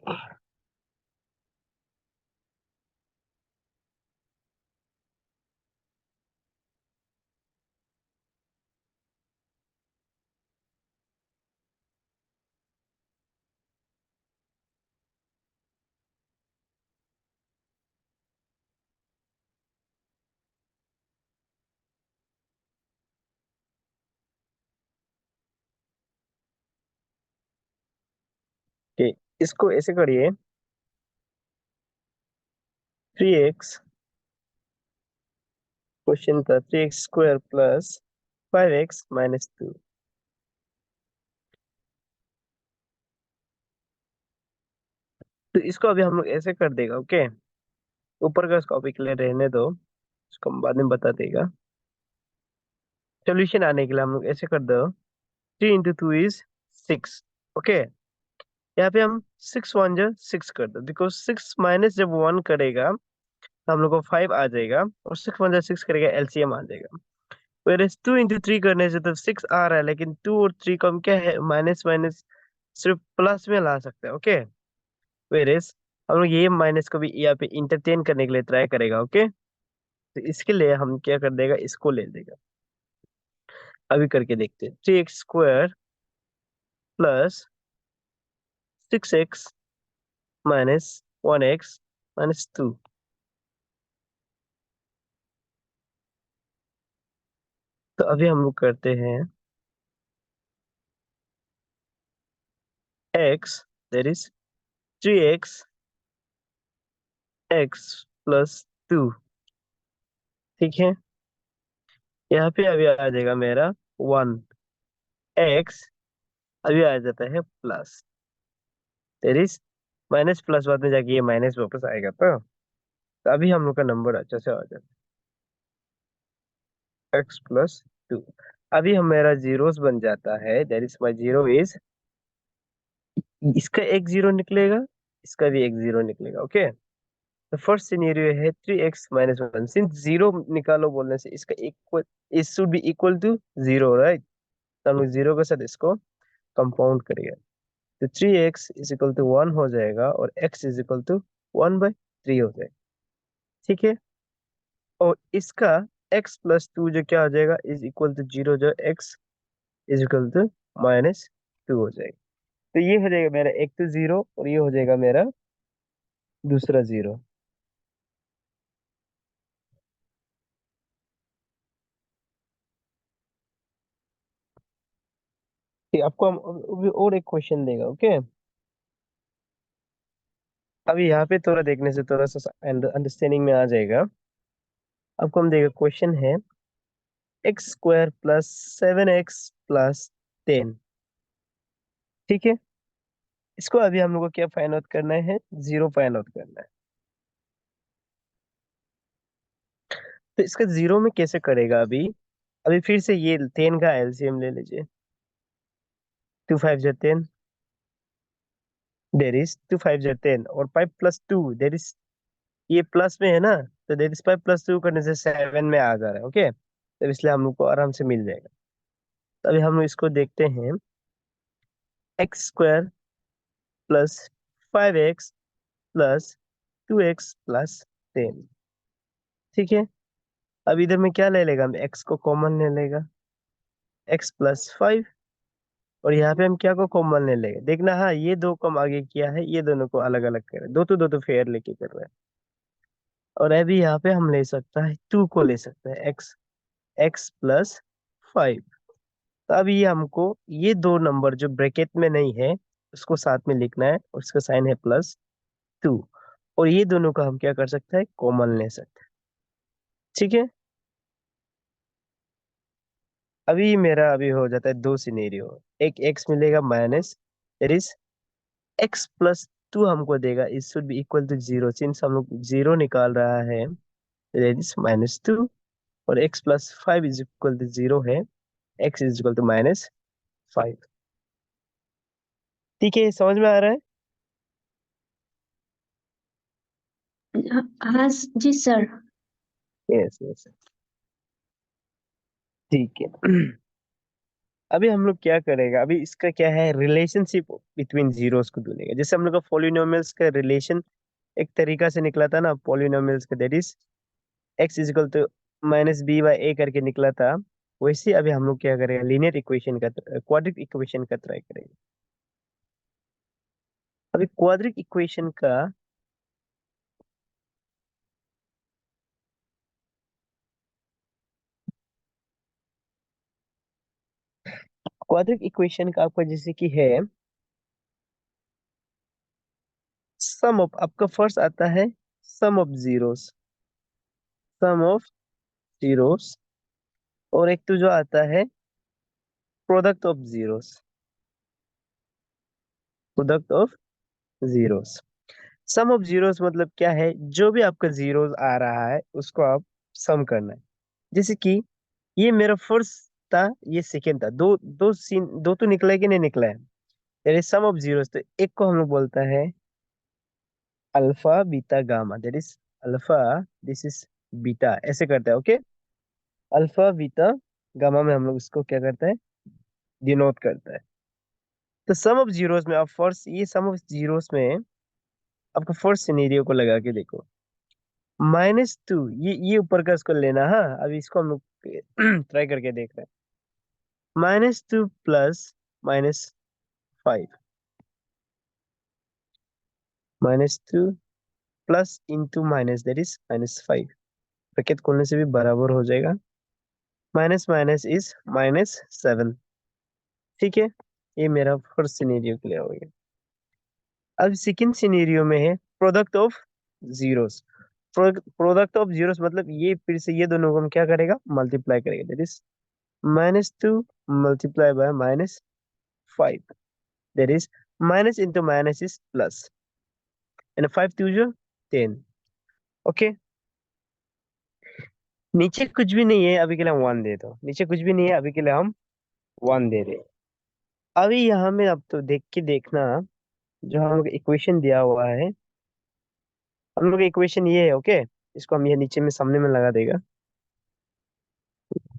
A: Okay, इसको ऐसे करिए, 3x, क्वेश्चन था 3x² प्लस 5x-2। तो इसको अभी हम लोग ऐसे कर देगा। ओके, ऊपर का इसको अभी के लिए रहने दो, इसको हम बाद में बता देगा। सोल्यूशन आने के लिए हम लोग ऐसे कर दो, 3 × 2 = 6। ओके, यहाँ पे हम 6 × 1 = 6 कर दो, बिकॉज 6 माइनस जब 1 करेगा तो हम लोग को 5 आ जाएगा, और 6 × 1 = 6 करेगा, एलसीएम आ जाएगा। Whereas 2 × 3 करने से तो 6 आ रहा है, लेकिन 2 और 3 को हम क्या है, माइनस माइनस सिर्फ प्लस में ला सकते हैं। ओके, वेरेस हम लोग ये माइनस को भी यहाँ पे इंटरचेंज करने के लिए ट्राई करेगा। ओके, तो इसके लिए हम क्या कर देगा, इसको ले देगा। अभी करके देखते हैं, 3x² प्लस 6x-1x-2। तो अभी हम लोग करते हैं x, that is 3x x plus 2। ठीक है, यहाँ पे अभी आ जाएगा मेरा 1x, अभी आ जाता है plus, that is minus plus, बाद में जाके ये माइनस वापस आएगा। तो अभी हम लोग का नंबर अच्छा से आ जाता है x+2। अभी हम मेरा जीरोस बन जाता है, that is my zero is, इसका एक जीरो निकलेगा, इसका भी एक जीरो निकलेगा। ओके, तो फर्स्ट सिनेरियो है 3x-1। सिंस जीरो निकालो बोलने से इसका equal, it should be equal to zero, right. तो हम लोग जीरो के साथ इसको कंपाउंड करेंगे, तो 3x = 1 हो जाएगा, और x = 1/3 हो जाएगा। ठीक है, और इसका x+2 जो क्या हो जाएगा, इज इक्वल टू जीरो, जो x = -2 हो जाएगा। तो ये हो जाएगा मेरा एक तो जीरो, और ये हो जाएगा मेरा दूसरा जीरो। ठीक, आपको हम अभी और एक क्वेश्चन देगा। ओके, अभी यहाँ पे थोड़ा देखने से थोड़ा सा अंडरस्टैंडिंग में आ जाएगा। आपको हम देगा, क्वेश्चन है x² प्लस 7x प्लस 10। ठीक है, इसको अभी हम लोग को क्या फाइंड आउट करना है, जीरो फाइंड आउट करना है। तो इसका जीरो में कैसे करेगा अभी, अभी फिर से ये 10 का एलसीएम ले लीजिए। 2 × 5 = 10, देर इज 2 × 5 = 10, और 5+2 देर इज, ये प्लस में है ना, तो देर इज 5+2 करने से 7 में आ जा रहा है। ओके, तो इसलिए हम लोग को आराम से मिल जाएगा। तो अभी हम लोग इसको देखते हैं, x² plus 5x plus 2x plus 10। ठीक है, अब इधर में क्या ले लेगा, हम x को कॉमन ले लेगा, x+5, और यहाँ पे हम क्या को कॉमन ले लेगा, देखना। हाँ, ये दो को हम आगे किया है, ये दोनों को अलग अलग कर रहे हैं, दो तो फेयर लेके कर रहे हैं। और अभी यहाँ पे हम ले सकता है 2 को, ले सकते हैं x+5। तो अभी ये हमको ये दो नंबर जो ब्रैकेट में नहीं है उसको साथ में लिखना है, उसका साइन है +2, और ये दोनों का हम क्या कर सकते हैं, कॉमन ले सकते हैं। ठीक है, अभी मेरा अभी हो जाता है दो सिनेरियो। एक एक्स मिलेगा minus, that is x plus two हमको देगा, it should be equal to zero, since हम लोग जीरो निकाल रहा है, दैट इज माइनस टू। और x plus five is equal to zero है, x is equal to minus five. ठीक है, समझ में आ रहा है?
B: हाँ जी सर।
A: यस यस, ठीक है। अभी हम लोग क्या करेगा, अभी इसका क्या है, रिलेशनशिप बिटवीन जीरोस को ढूंढेगा। जैसे हम लोग का पॉलिनोमियल्स का रिलेशन एक तरीका से निकला था ना, पॉलिनोमियल्स का, that is x is equal to minus b by a करके निकला था। वैसे अभी हम लोग क्या करेंगे, लीनियर इक्वेशन का, क्वाड्रिक इक्वेशन का ट्राई करेंगे। अभी क्वाड्रिक इक्वेशन का आपका जैसे कि है, सम ऑफ, आपका फर्स्ट आता है sum of zeros, sum of zeros. और एक तो जो आता है product of zeros, product of zeros. Sum of zeros मतलब क्या है, जो भी आपका जीरोस आ रहा है उसको आप सम करना है। जैसे कि ये मेरा फर्स्ट था, ये सेकेंड था, दो दो सीन, दो तो निकला है कि नहीं निकला है, यानी सम ऑफ जीरोस। तो एक को हम लोग बोलता है alpha beta gamma, that is alpha, this is beta, ऐसे करता है। ओके, अल्फा बीटा गामा में हम लोग इसको क्या करता है, डिनोट करता है। तो सम ऑफ जीरोस में आप फर्स्ट, ये सम ऑफ जीरोस में आपको फर्स्ट सिनेरियो को लगा के देखो, माइनस टू, ये ऊपर का इसको लेना। हाँ, अभी इसको हम लोग ट्राई करके देख रहे हैं। Minus two plus minus five, minus two plus into minus, that is minus five. Bracket खोलने से भी बराबर हो जाएगा, minus minus is minus seven. ठीक है, ये मेरा फर्स्ट सिनेरियो क्लियर हो गया। अब सेकंड सिनेरियो में है product of zeros. Product of zeros मतलब ये फिर से ये दोनों को हम क्या करेगा, मल्टीप्लाई करेगा, that is minus two multiply by minus five, that is minus into minus is plus, and five two जो 10। ओके, नीचे कुछ भी नहीं है अभी के लिए, हम वन दे दो, नीचे कुछ भी नहीं है अभी के लिए, हम वन दे रहे। अभी यहाँ में अब तो देख के देखना, जो हम लोग इक्वेशन दिया हुआ है, हम लोग इक्वेशन ये है। ओके, इसको हम ये नीचे में सामने में लगा देगा,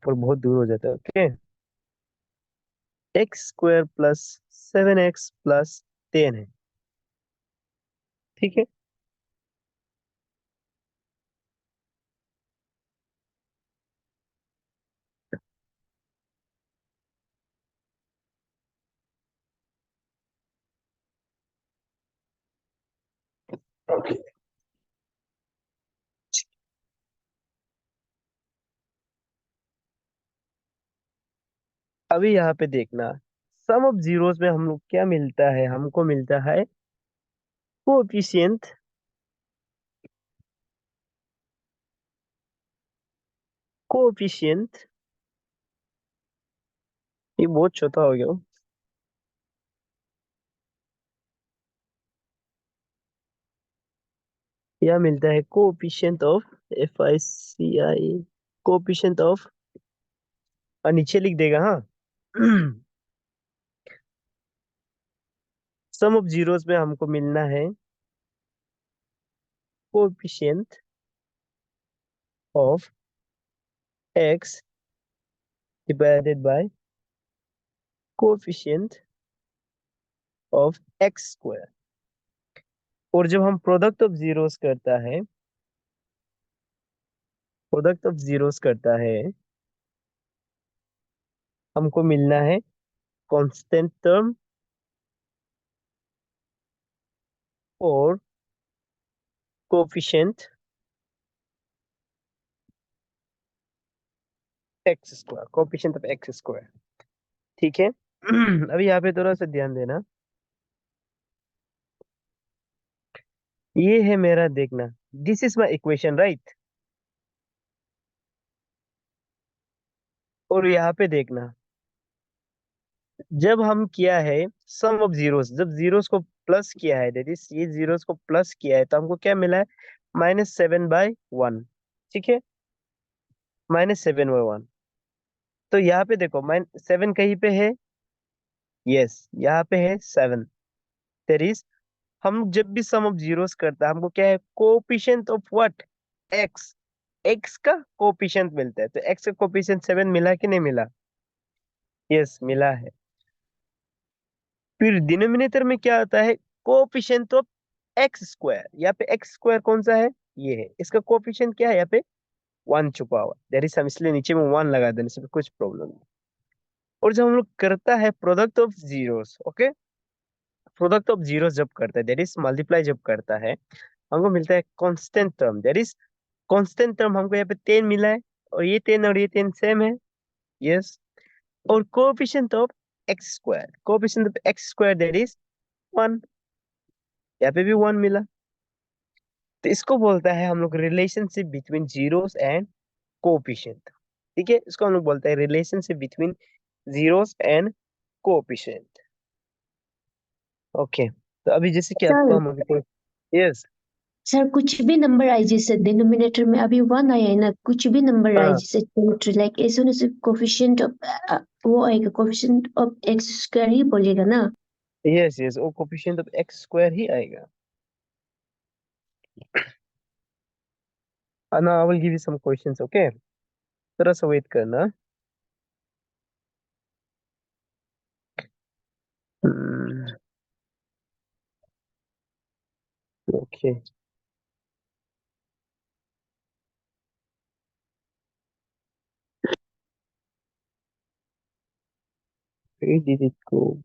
A: पर बहुत दूर हो जाता है। Okay, x square plus seven x plus 10 है। ठीक है, ओके, अभी यहाँ पे देखना, सम ऑफ जीरोस में हम लोग क्या मिलता है, हमको मिलता है कोएफिशिएंट, कोएफिशिएंट, ये बहुत छोटा हो गया, यह मिलता है coefficient of, F I C I, coefficient of, और नीचे लिख देगा। हाँ, सम ऑफ जीरोस में हमको मिलना है coefficient of x divided by coefficient of x square. और जब हम प्रोडक्ट ऑफ जीरोस करता है, प्रोडक्ट ऑफ जीरोस करता है, हमको मिलना है कांस्टेंट टर्म और coefficient x square, coefficient of x square. ठीक है। अभी यहाँ पे थोड़ा सा ध्यान देना, ये है मेरा, देखना, this is my equation right. और यहाँ पे देखना, जब हम किया है सम ऑफ जीरोस, जब जीरोस को प्लस किया है, दैट इज ये जीरोस को प्लस किया है, तो हमको क्या मिला है, -7/1। ठीक है, -7/1। तो यहाँ पे देखो, -7 कहीं पे है, यस, यहाँ पे है 7। दैट इज, हम जब भी सम ऑफ जीरोस करता है, हमको क्या है, coefficient of what, x. X का कोएफिशिएंट मिलता है, तो एक्स का कोएफिशिएंट 7 मिला कि नहीं मिला, यस मिला है। फिर डिनोमिनेटर में क्या आता है, कोएफिशिएंट ऑफ एक्स स्क्वायर। यहाँ पे एक्स स्क्वायर कौन सा है, ये है, इसका कोएफिशिएंट क्या है, यहाँ पे 1 छुपा हुआ, दैट इज हम इसलिए नीचे में 1 लगा देने से कुछ प्रॉब्लम नहीं। और जब हम लोग करता है product of zeros, okay, product of zeros जब करता है, दैट इज मल्टीप्लाई जब करता है, हमको मिलता है constant term, that is constant term. हमको यहाँ पे 10 मिला है, और ये 10 सेम है, यस। और coefficient of x square, coefficient of x square that is 1, यहाँ पे भी 1 मिला। तो इसको बोलता है हम लोग relationship between zeros and coefficient. ठीक है, इसको हम लोग बोलते हैं relationship between zeros and coefficient. Okay, तो अभी जैसे कि आपको
B: सर
A: हम अभी, यस,
B: सर कुछ भी नंबर आए, जैसे डिनोमिनेटर में अभी 1 आया है ना, कुछ भी नंबर आए
A: हाँ,
B: जैसे न्यूट्रल, लाइक ऐसे होने से कोफिशिएंट ऑफ वो आएगा, कोफिशिएंट ऑफ एक्स स्क्वायर ही बोलेगा ना।
A: यस यस, वो कोएफिशिएंट ऑफ एक्स स्क्वायर ही आएगा। now I will give you some questions, okay, थोड़ा सा वेट करना। ओके, did it go,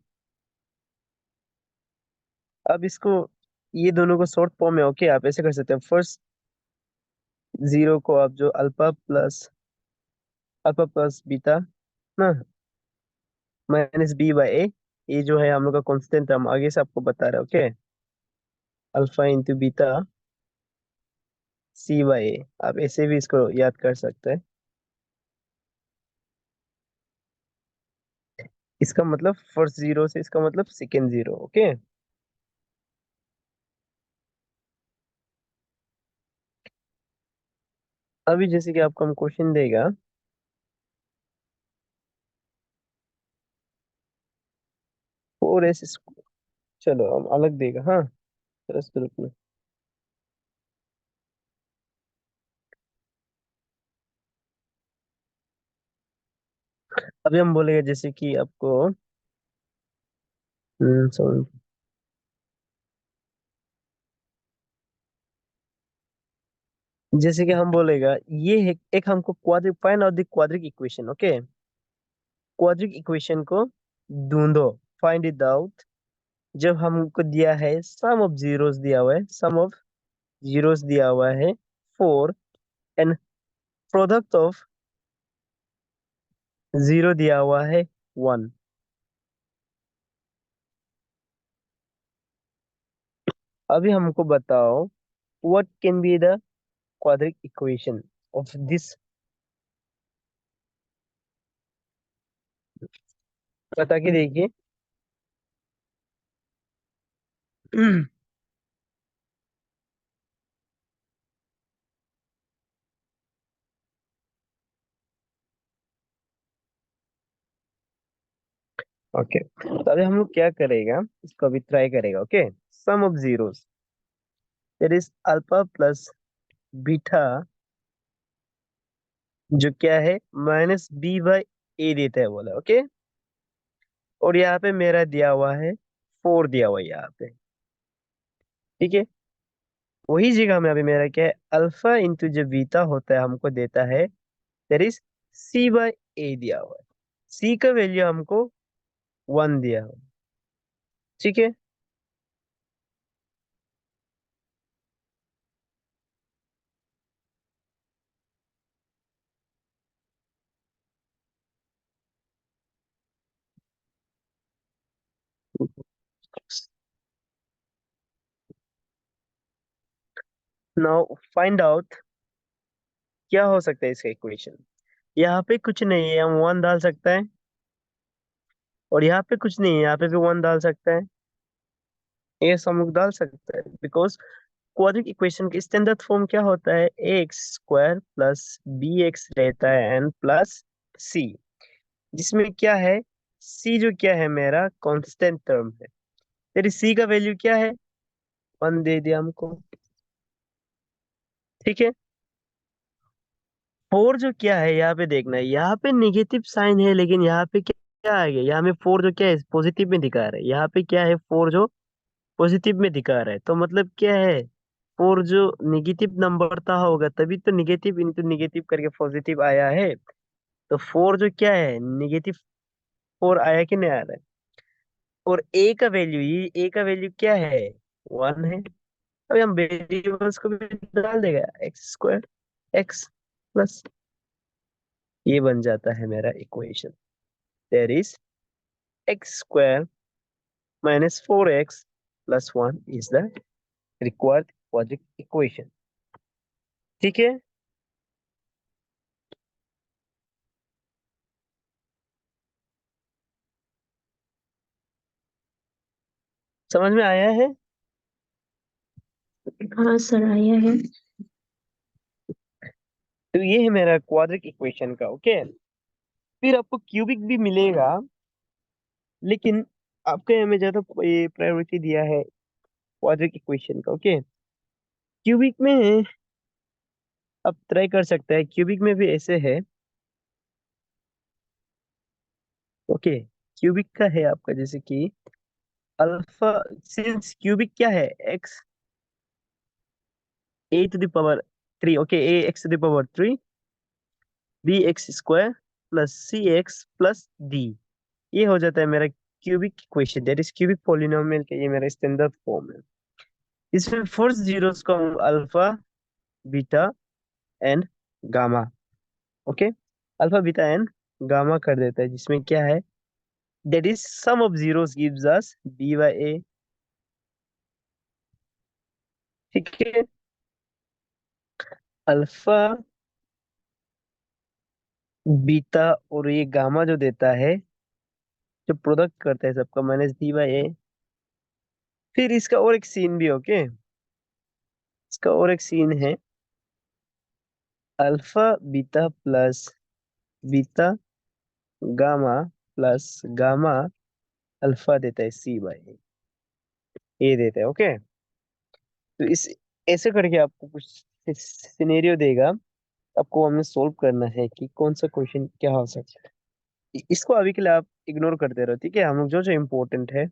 A: अब इसको, ये दोनों को शॉर्ट फॉर्म में, ओके, आप ऐसे कर सकते हैं, फर्स्ट जीरो को आप जो अल्फा प्लस बीटा ना, -b/a, ये जो है हम लोग का कांस्टेंट, हम आगे से आपको बता रहे हैं, okay, alpha into beta c/a, आप ऐसे भी इसको याद कर सकते हैं। इसका मतलब फर्स्ट जीरो से, इसका मतलब सेकेंड जीरो, ओके। अभी जैसे कि आपको हम क्वेश्चन देगा, 4s, चलो हम अलग देगा, हाँ, तरस ग्रुप में। अभी हम बोलेंगे जैसे कि आपको, sorry, जैसे कि हम बोलेगा, ये है एक, हमको quadric, find out the quadric equation, okay, quadric equation को ढूंढो, फाइंड इट आउट। जब हमको दिया है सम ऑफ जीरोस, दिया हुआ है सम ऑफ जीरोस, दिया हुआ है 4, एंड प्रोडक्ट ऑफ जीरो दिया हुआ है 1। अभी हमको बताओ, what can be the quadric equation of this, बता के देखिए। ओके, तो अभी हम लोग क्या करेगा, इसको अभी ट्राई करेगा, okay, sum of zeros that is alpha plus beta, जो क्या है, -b/a देता है बोला, ओके। और यहाँ पे मेरा दिया हुआ है 4, दिया हुआ है यहाँ पे, ठीक है। वही जगह में अभी मेरा क्या है, अल्फा इंटू जो बीटा होता है हमको देता है, दैट इज c/a दिया हुआ है। c का वैल्यू हमको 1 दिया हुआ है, ठीक है। नाउ फाइंड आउट क्या हो सकता है इसका इक्वेशन। यहाँ पे कुछ नहीं है, हम वन डाल सकते हैं, और यहाँ पे कुछ नहीं है, यहाँ पे भी वन डाल सकते हैं, ये सब हम लोग डाल सकते हैं, बिकॉज क्वाड्रिक इक्वेशन का स्टैंडर्ड फॉर्म क्या होता है, a x square plus b x रहता है एन प्लस सी, जिसमें क्या है, सी जो क्या है मेरा कांस्टेंट टर्म है। तेरी सी का वैल्यू क्या है, वन दे दिया हमको, ठीक है। फोर जो क्या है यहाँ पे देखना है, यहाँ पे नेगेटिव साइन है, लेकिन यहाँ पे क्या क्या आ गया, यहाँ में फोर जो क्या है पॉजिटिव में दिखा रहा है, यहाँ पे क्या है फोर जो पॉजिटिव में दिखा रहा है, तो मतलब क्या है, फोर जो नेगेटिव नंबर था होगा, तभी तो नेगेटिव इंटू नेगेटिव करके पॉजिटिव आया है। तो फोर जो क्या है नेगेटिव फोर आया कि नहीं आ रहा है। और ए का वैल्यू, ये ए का वैल्यू क्या है, वन है। अभी हम वेरिएबल्स को भी डाल देगा, एक्स स्क्वायर एक्स प्लस, ये बन जाता है मेरा equation, there is x square minus four x plus one is the required quadric equation, ठीक है। समझ में आया है।
B: हाँ सर, आया है।
A: तो ये है मेरा क्वाड्रिक इक्वेशन का, ओके। फिर आपको क्यूबिक भी मिलेगा, लेकिन आपके हमें ज्यादा ये प्रायोरिटी दिया है क्वाड्रिक इक्वेशन का, ओके। क्यूबिक में आप ट्राई कर सकते हैं, क्यूबिक में भी ऐसे है, ओके। क्यूबिक का है आपका जैसे कि अल्फा, सिंस क्यूबिक क्या है, x a to the power three, okay, a x to the power three b x square plus c x plus d, ये हो जाता है मेरा cubic equation, that is cubic polynomial का ये मेरा स्टैंडर्ड फॉर्म है। इसमें फर्स्ट जीरोस को हम alpha beta and gamma, okay, alpha beta and gamma कर देता है, जिसमें क्या है, that is sum of zeros gives us b by a, ठीक है। अल्फा बीटा और ये गामा जो देता है, जो प्रोडक्ट करता है सबका, माइनस डी बाई ए। फिर इसका और एक सीन भी, ओके, इसका और एक सीन है, alpha beta plus beta gamma plus gamma alpha देता है सी बाई ए, ये देता है, ओके। तो इस ऐसे करके आपको कुछ सिनेरियो देगा, आपको हमें सोल्व करना है कि कौन सा क्वेश्चन क्या हो सकता है। इसको अभी के लिए आप इग्नोर करते रहो, ठीक है, हम लोग जो जो इम्पोर्टेंट है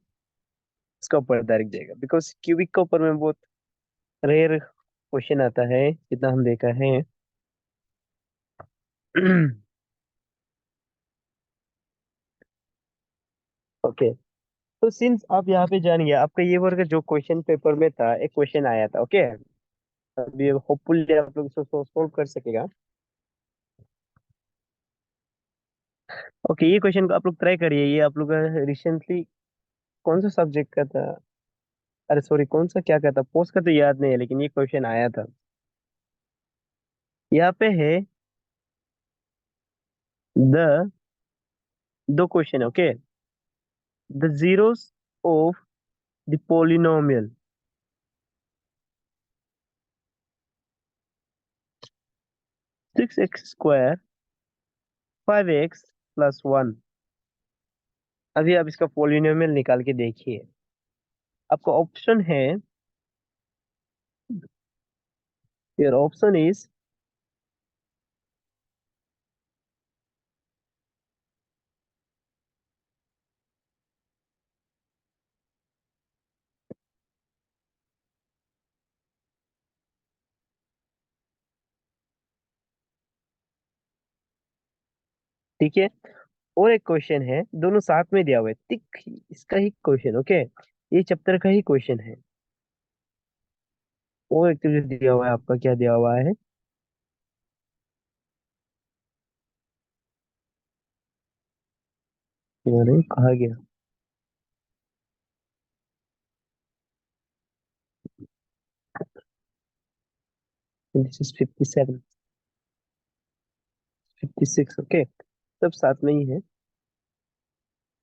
A: इसका ऊपर डायरेक्ट जाएगा, बिकॉज क्यूबिक के ऊपर में बहुत रेयर क्वेश्चन आता है जितना हम देखा है। ओके, तो सिंस आप यहाँ पे जान गया, आपका ये वर्ग जो क्वेश्चन पेपर में था, एक क्वेश्चन आया था, ओके। अभी होपफुली आप लोग इसको सोल्व कर सकेगा, ओके। ये क्वेश्चन को आप लोग ट्राई करिए, ये आप लोग रिसेंटली कौन सा सब्जेक्ट का था, अरे सॉरी कौन सा क्या कहता, पोस्ट का तो याद नहीं है, लेकिन ये क्वेश्चन आया था। यहाँ पे है द, दो क्वेश्चन है, okay. The zeros of the polynomial six x square five x plus one, अभी आप इसका पोलिनोमियल निकाल के देखिए। आपका ऑप्शन है, योर ऑप्शन इज, ठीक है। और एक क्वेश्चन है, दोनों साथ में दिया हुआ है, टिक इसका ही क्वेश्चन, ओके, ये चैप्टर का ही क्वेश्चन है। और एक तो जो दिया हुआ है आपका, क्या दिया हुआ है, अरे कहा गया, दिस इज 57, 56। ओके, सब साथ में ही है।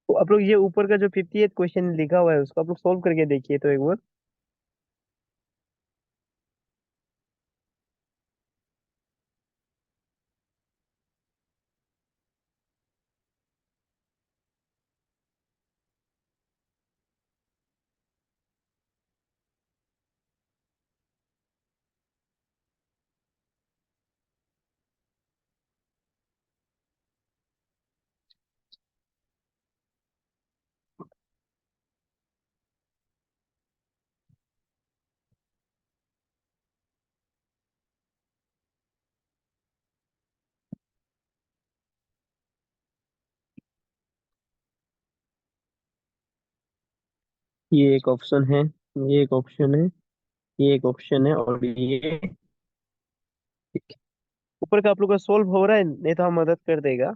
A: तो आप लोग ये ऊपर का जो 58 क्वेश्चन लिखा हुआ है उसको आप लोग सोल्व करके देखिए तो एक बार। ये एक ऑप्शन है, ये एक ऑप्शन है, ये एक ऑप्शन है, और ये ऊपर का आप लोग का सोल्व हो रहा है, नहीं तो हम मदद कर देगा।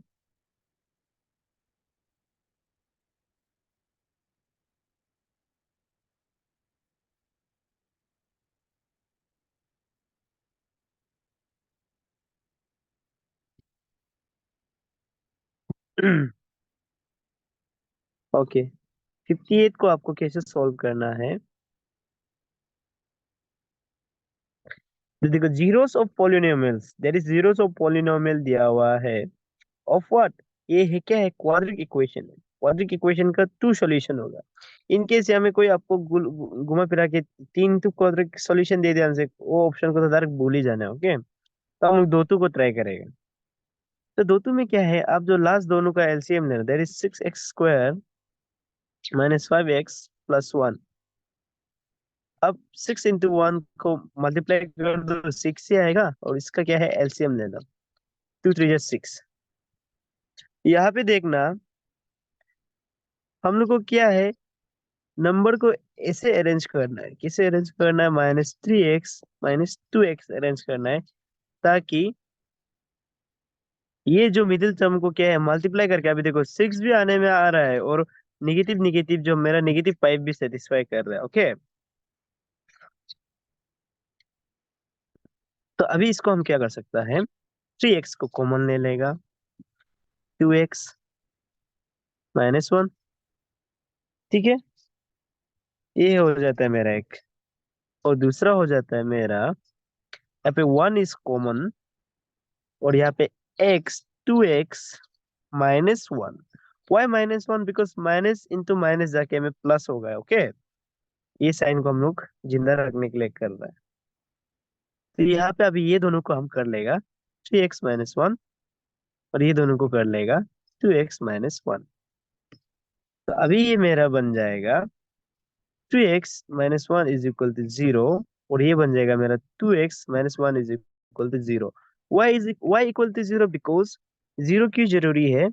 A: ओके, 58 को आपको कैसे सॉल्व करना है, तो देखो zeros of polynomials, that is zeros of polynomial दिया हुआ है ऑफ व्हाट, ये है क्या है, क्वाड्रिक इक्वेशन है। क्वाड्रिक इक्वेशन का टू सॉल्यूशन होगा। इन केस हमें कोई आपको घुमा फिरा के तीन टू क्वाड्रिक सॉल्यूशन दे दिया हमसे, वो ऑप्शन को तो डायरेक्ट भूल ही जाना है। ओके, तो हम लोग दो टू को ट्राई करेंगे। तो दो टू में क्या है, आप जो लास्ट दोनों का एलसीएम लेना, that is 6x² minus 5x+1। अब 6 × 1 को मल्टीप्लाई कर दो, 6 ही आएगा, और इसका क्या है एलसीएम लेना, 2 3 6। यहाँ पे देखना, हम लोग को क्या है, नंबर को ऐसे अरेंज करना है, किसे अरेंज करना है, -3x - 2x अरेंज करना है, ताकि ये जो मिडिल टर्म को क्या है मल्टीप्लाई करके, अभी देखो 6 भी आने में आ रहा है, और निगेटिव निगेटिव जो मेरा -5 भी सेटिस्फाई कर रहा है। ओके, तो अभी इसको हम क्या कर सकता है, 3x को कॉमन ले लेगा, 2x - 1, ठीक है, ये हो जाता है मेरा एक। और दूसरा हो जाता है मेरा, यहाँ पे 1 इज कॉमन, और यहाँ पे x 2x - 1। Y -1, because minus into minus जाके हमें प्लस होगा। ओके, ये साइन को हम लोग जिंदा रखने के लिए कर रहा है। तो यहाँ पे अभी ये दोनों को हम कर लेगा 3x - 1, और ये दोनों को कर लेगा 2x - 1। तो अभी ये मेरा बन जाएगा 2x - 1 इज इक्वल टू 0, और ये बन जाएगा मेरा 2x - 1 is equal to 0। Y equal to 0, because zero क्यों जरूरी है,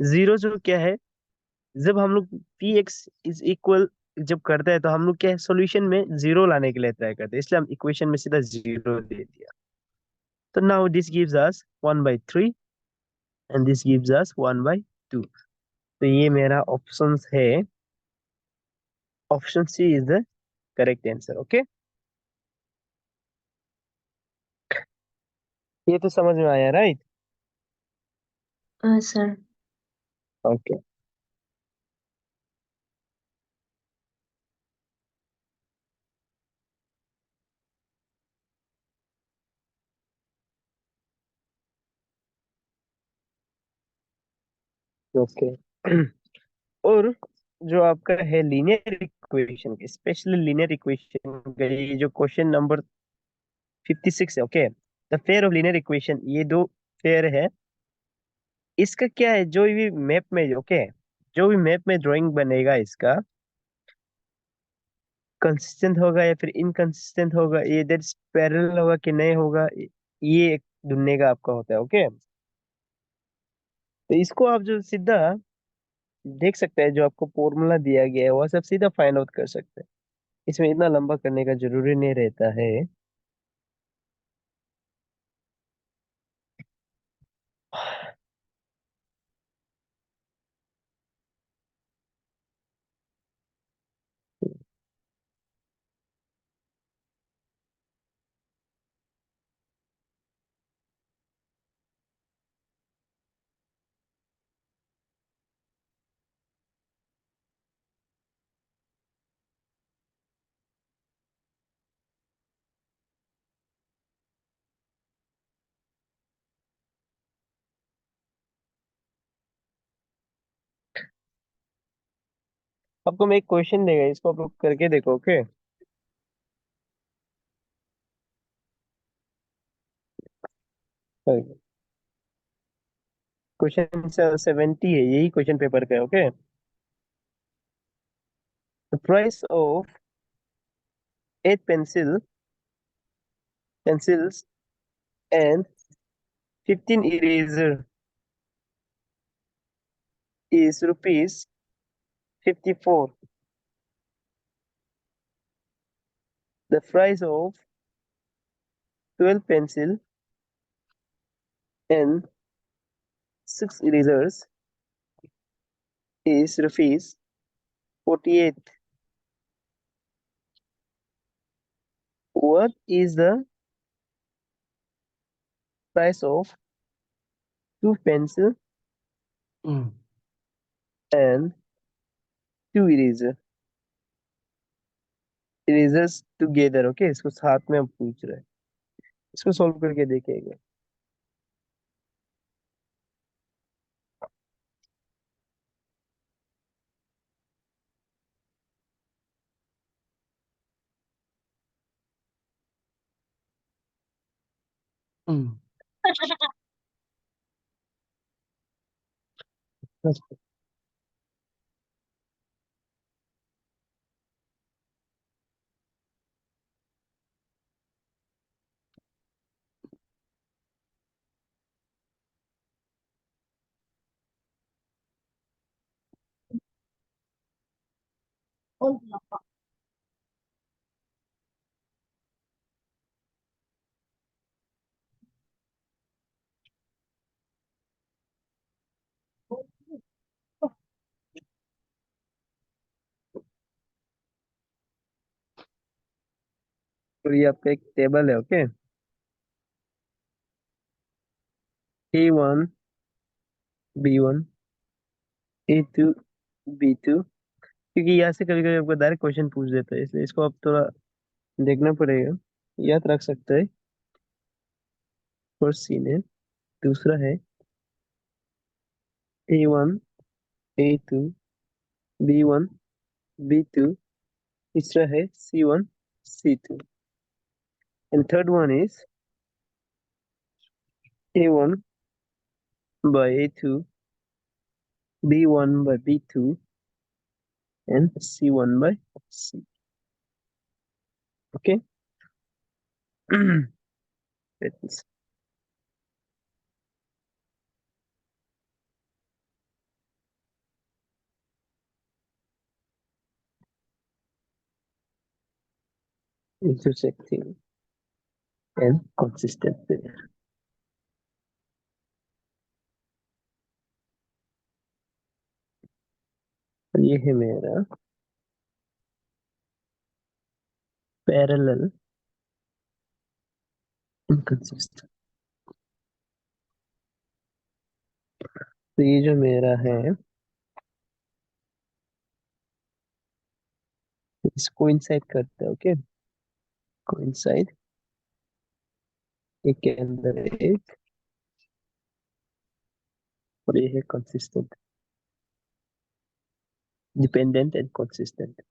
A: जीरो जो क्या है, जब हम लोग पी एक्स इज इक्वल जब करते हैं, तो हम लोग क्या है सॉल्यूशन में जीरो लाने के लिए ट्राई करते हैं, इसलिए हम इक्वेशन में सीधा जीरो दे दिया। तो now this gives us 1/3, and this gives us 1/2। तो ये मेरा ऑप्शन है, option C is the correct answer. Okay, ये तो समझ में आया, राइट?
B: हाँ सर।
A: Okay, okay. और जो आपका है linear equation, specially linear equation का ये जो क्वेश्चन नंबर 56 है। Okay, the pair of linear equation, ये दो पेयर है, इसका क्या है, जो भी मैप में, ओके, जो भी मैप में ड्राइंग बनेगा इसका, कंसिस्टेंट होगा या फिर इनकंसिस्टेंट होगा, ये दैट पैरेलल होगा कि नहीं होगा, ये एक ढूंढने का आपका होता है। ओके, तो इसको आप जो सीधा देख सकते हैं, जो आपको फॉर्मूला दिया गया है वो सब सीधा फाइंड आउट कर सकते हैं, इसमें इतना लंबा करने का जरूरी नहीं रहता है। आपको मैं एक क्वेश्चन देगा, इसको आप लोग करके देखो, ओके। क्वेश्चन 70 है, यही क्वेश्चन पेपर का है, okay. The price of 8 pencils and 15 eraser is rupees 54. The price of 12 pencil and 6 erasers is rupees 48. What is the price of 2 pencil and 2 erasers together, okay. इसको साथ में हम पूछ रहे हैं, इसको सॉल्व करके देखेंगे। तो ये आपका एक टेबल है, okay. A1 B1 A2 B2, क्योंकि यहाँ से कभी कभी आपको डायरेक्ट क्वेश्चन पूछ देता है, इसलिए इसको आप थोड़ा देखना पड़ेगा, याद रख सकते हैं। फर्स्ट सीन है, दूसरा है A1 A2 B1 B2, तीसरा है C1 C2, and third one is A1 by A2 B1 by B2 and C1 by C, okay. Let's intersecting and consistent pair, और ये है मेरा parallel inconsistent। तो ये जो मेरा है, इसको इंसाइड करते हैं, ओके। कोइंसाइड, एक के अंदर एक, और ये है consistent, dependent and consistent,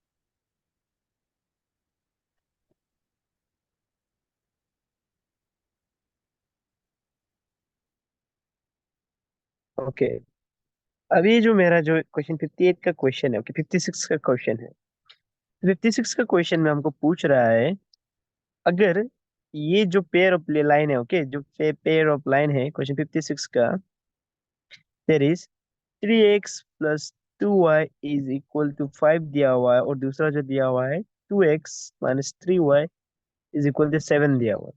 A: okay. अब ये जो मेरा जो क्वेश्चन 58 का क्वेश्चन है, ओके, 56 का क्वेश्चन है। 56 का क्वेश्चन में हमको पूछ रहा है, अगर ये जो पेयर ऑफ लाइन है, ओके, जो पेयर ऑफ लाइन है क्वेश्चन 56 का, there is 3x plus 2y is equal to 5 दिया हुआ है, और दूसरा जो दिया हुआ है 2x minus 3y is equal to 7 दिया हुआ है।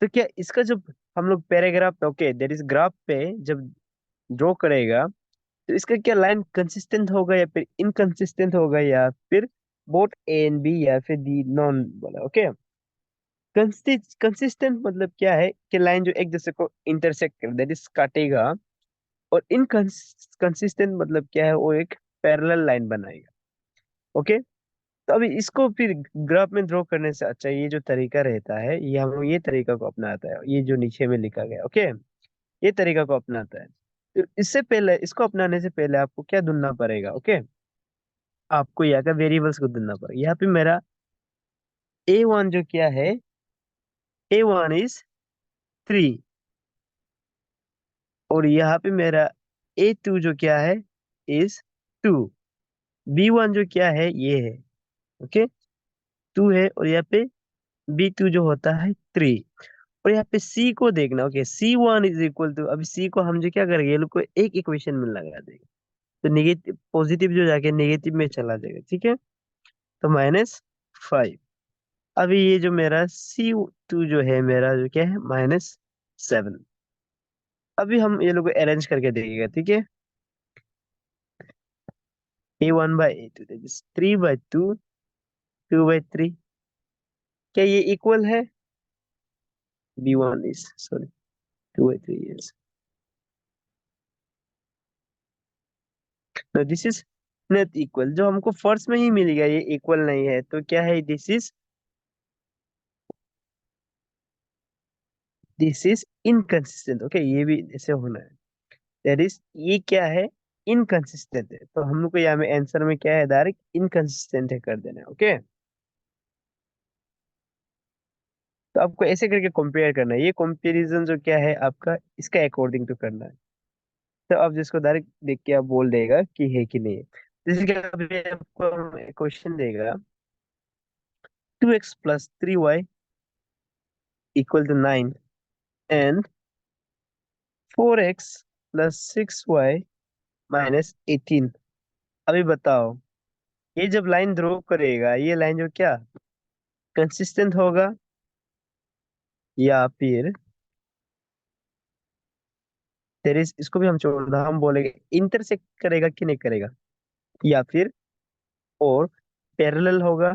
A: तो क्या इसका जब हम लोग पैराग्राफ पे, ओके, देयर इज ग्राफ पे जब ड्रॉ करेगा, तो इसका क्या लाइन कंसिस्टेंट होगा या फिर इनकंसिस्टेंट होगा, या फिर बोथ ए एंड बी, या फिर दी नॉन बोला, ओके। कंसिस्टेंट मतलब क्या है कि लाइन जो एक दूसरे को इंटरसेक्ट कर, दैट इज काटेगा, और इनकंसिस्टेंट मतलब क्या है, वो एक पैरेलल लाइन बनाएगा, ओके। तो अभी इसको फिर ग्राफ में ड्रॉ करने से अच्छा ये जो तरीका रहता है, ये हम लोग ये तरीका को अपनाता है, ये जो नीचे में लिखा गया, ओके, ये तरीका को अपनाता है। तो इससे पहले, इसको अपनाने से पहले आपको क्या ढूंढना पड़ेगा, ओके। आपको यहाँ का वेरिएबल्स को ढूंढना पड़ेगा। यहाँ पे मेरा A1 जो क्या है, A1 इज 3, और यहाँ पे मेरा A2 जो क्या है इज 2, B1 जो क्या है ये है, ओके 2 है, और यहाँ पे B2 जो होता है 3, और यहाँ पे C को देखना, okay C1 is equal to, अभी C को हम जो क्या करेंगे, ये लोग को एक इक्वेशन में लगा देंगे, तो नेगेटिव पॉजिटिव जो जाके नेगेटिव में चला जाएगा, ठीक है, तो -5। अभी ये जो मेरा C2 जो है मेरा जो क्या है -7। अभी हम ये लोग को अरेंज करके देखेगा, ठीक है, A1/A2 that is 3/2, 2/3, क्या ये इक्वल है? B1 is sorry 2/3 yes, no this is not equal, जो हमको फर्स्ट में ही मिलेगा ये इक्वल नहीं है, तो क्या है, दिस इज इनकंसिस्टेंट, ओके ये भी ऐसे होना है, दैट इज ये क्या है, इनकंसिस्टेंट है, तो हम लोग को यहाँ में आंसर में क्या है, डायरेक्ट इनकंसिस्टेंट है कर देना है, ओके। तो आपको ऐसे करके कंपेयर करना है, ये कंपैरिजन जो क्या है आपका इसका अकॉर्डिंग टू करना है, तो आप जिसको डायरेक्ट देख के आप बोल देगा कि है कि नहीं है। जैसे कि अभी आपको क्वेश्चन देगा 2x + 3y = 9 and 4x + 6y - 18। अभी बताओ, ये जब लाइन ड्रॉ करेगा, ये लाइन जो क्या कंसिस्टेंट होगा, या फिर तेरे इसको भी हम छोड़, हम बोलेंगे इंटरसेक्ट करेगा कि नहीं करेगा, या फिर और पैरेलल होगा,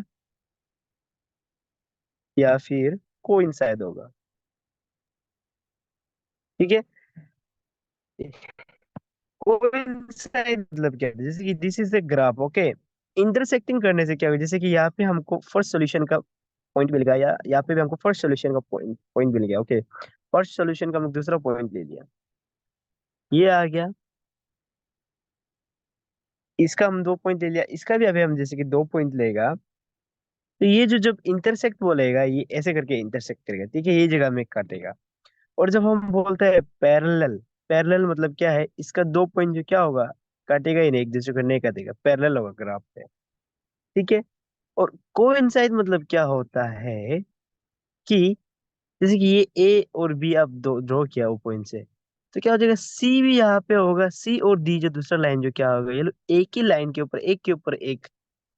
A: या फिर कोइंसाइड होगा, ठीक है। कोइंसाइड मतलब क्या है, जैसे कि this is a graph, okay, intersecting करने से क्या होगा, जैसे कि यहाँ पे हमको फर्स्ट सॉल्यूशन का पॉइंट मिल गया, या यहाँ पे भी हमको फर्स्ट सॉल्यूशन का पॉइंट पॉइंट मिल गया, ओके, फर्स्ट सॉल्यूशन का हम दूसरा पॉइंट ले लिया, ये आ गया, इसका हम 2 पॉइंट ले लिया, इसका भी अभी हम जैसे कि 2 पॉइंट लेगा, तो ये जो जब इंटरसेक्ट बोलेगा ये ऐसे करके इंटरसेक्ट करेगा, ठीक है, ये जगह में काटेगा। और जब हम बोलते हैं पैरेलल, पैरेलल मतलब क्या है, इसका 2 पॉइंट जो क्या होगा, काटेगा ही नहीं, एक दूसरे को नहीं काटेगा, पैरेलल होगा ग्राफ पे, ठीक है। और कोइंसाइड मतलब क्या होता है कि जैसे कि ये ए और बी आप दो ड्रॉ किया वो पॉइंट से, तो क्या हो जाएगा, सी भी यहाँ पे होगा, सी और डी जो दूसरा लाइन जो क्या होगा, ये लोग एक ही लाइन के ऊपर एक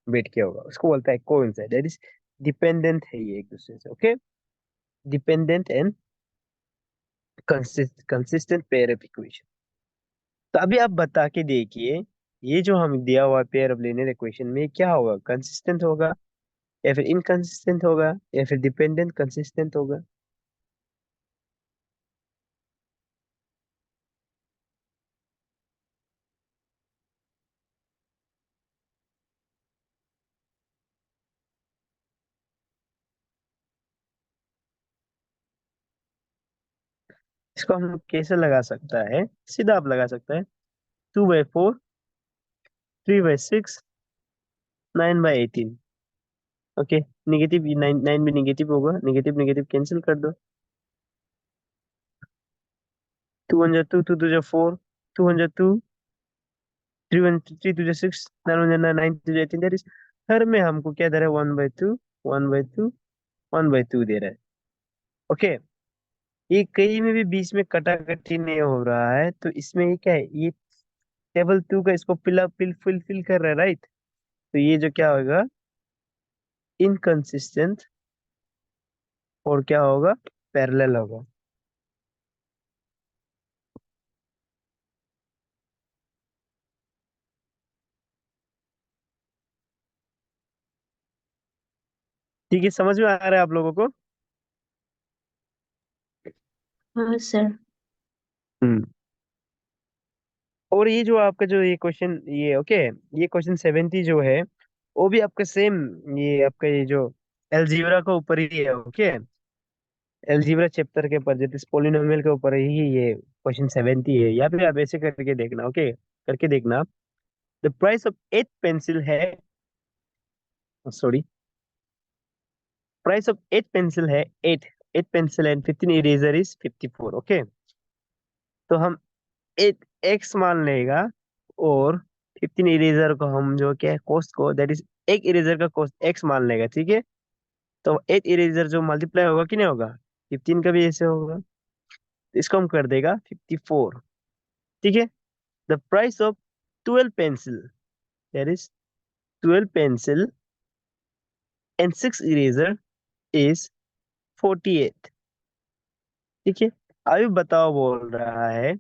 A: बैठ के होगा, उसको बोलता है कोइंसाइड, दैट इज डिपेंडेंट है ये एक दूसरे से, okay, dependent and consistent pair of equation. तो अभी आप बता के देखिए, ये जो हम दिया हुआ पेयर ऑफ लीनियर इक्वेशन में क्या होगा, कंसिस्टेंट होगा, या फिर इनकंसिस्टेंट होगा, या फिर डिपेंडेंट कंसिस्टेंट होगा। इसको हम लोग कैसे लगा सकता है, सीधा आप लगा सकता है, 2/4, 3/6, 9/18, ओके, निगेटिव 9 भी निगेटिव होगा, निगेटिव निगेटिव कैंसिल कर दो, 2 2 2 4, 2 3 3 6, 9 9 दैट इज, हर में हमको क्या दे रहा है, 1/2, 1/2, 1/2 दे रहा है, ओके। ये कहीं में भी बीच में कटाकटी नहीं हो रहा है, तो इसमें ये क्या है, ये टेबल 2 का इसको फिल कर रहा है, राइट, तो ये जो क्या होगा, इनकंसिस्टेंट, और क्या होगा, पैरेलल होगा, ठीक है, समझ में आ रहा है आप लोगों को?
B: हाँ सर।
A: हम्म। और ये जो आपका जो ये क्वेश्चन ये ओके, ये क्वेश्चन 70 जो है, वो भी आपका सेम, ये आपका ये जो अलजीब्रा के ऊपर ही है, ओके, अलजीब्रा चैप्टर के ऊपर, जैसे पोलिनोमियल के ऊपर ही ये क्वेश्चन 70 है, या फिर आप ऐसे करके देखना, ओके, करके देखना, द प्राइस ऑफ 8 पेंसिल है सॉरी, प्राइस ऑफ 8 पेंसिल है 8 pencil and 15 eraser is 54। Okay, तो हम 8 एक्स मान लेगा और 15 इरेजर को हम जो क्या है कॉस्ट को, दैट इज एक इरेजर का कॉस्ट एक्स मान लेगा, ठीक है। तो 8 इरेजर जो मल्टीप्लाई होगा कि नहीं होगा, 15 का भी ऐसे होगा, तो इसको हम कर देगा 54, ठीक है। The price of 12 pencil, that is 12 pencil and 6 eraser is 48, ठीक है। अभी बताओ, बोल रहा है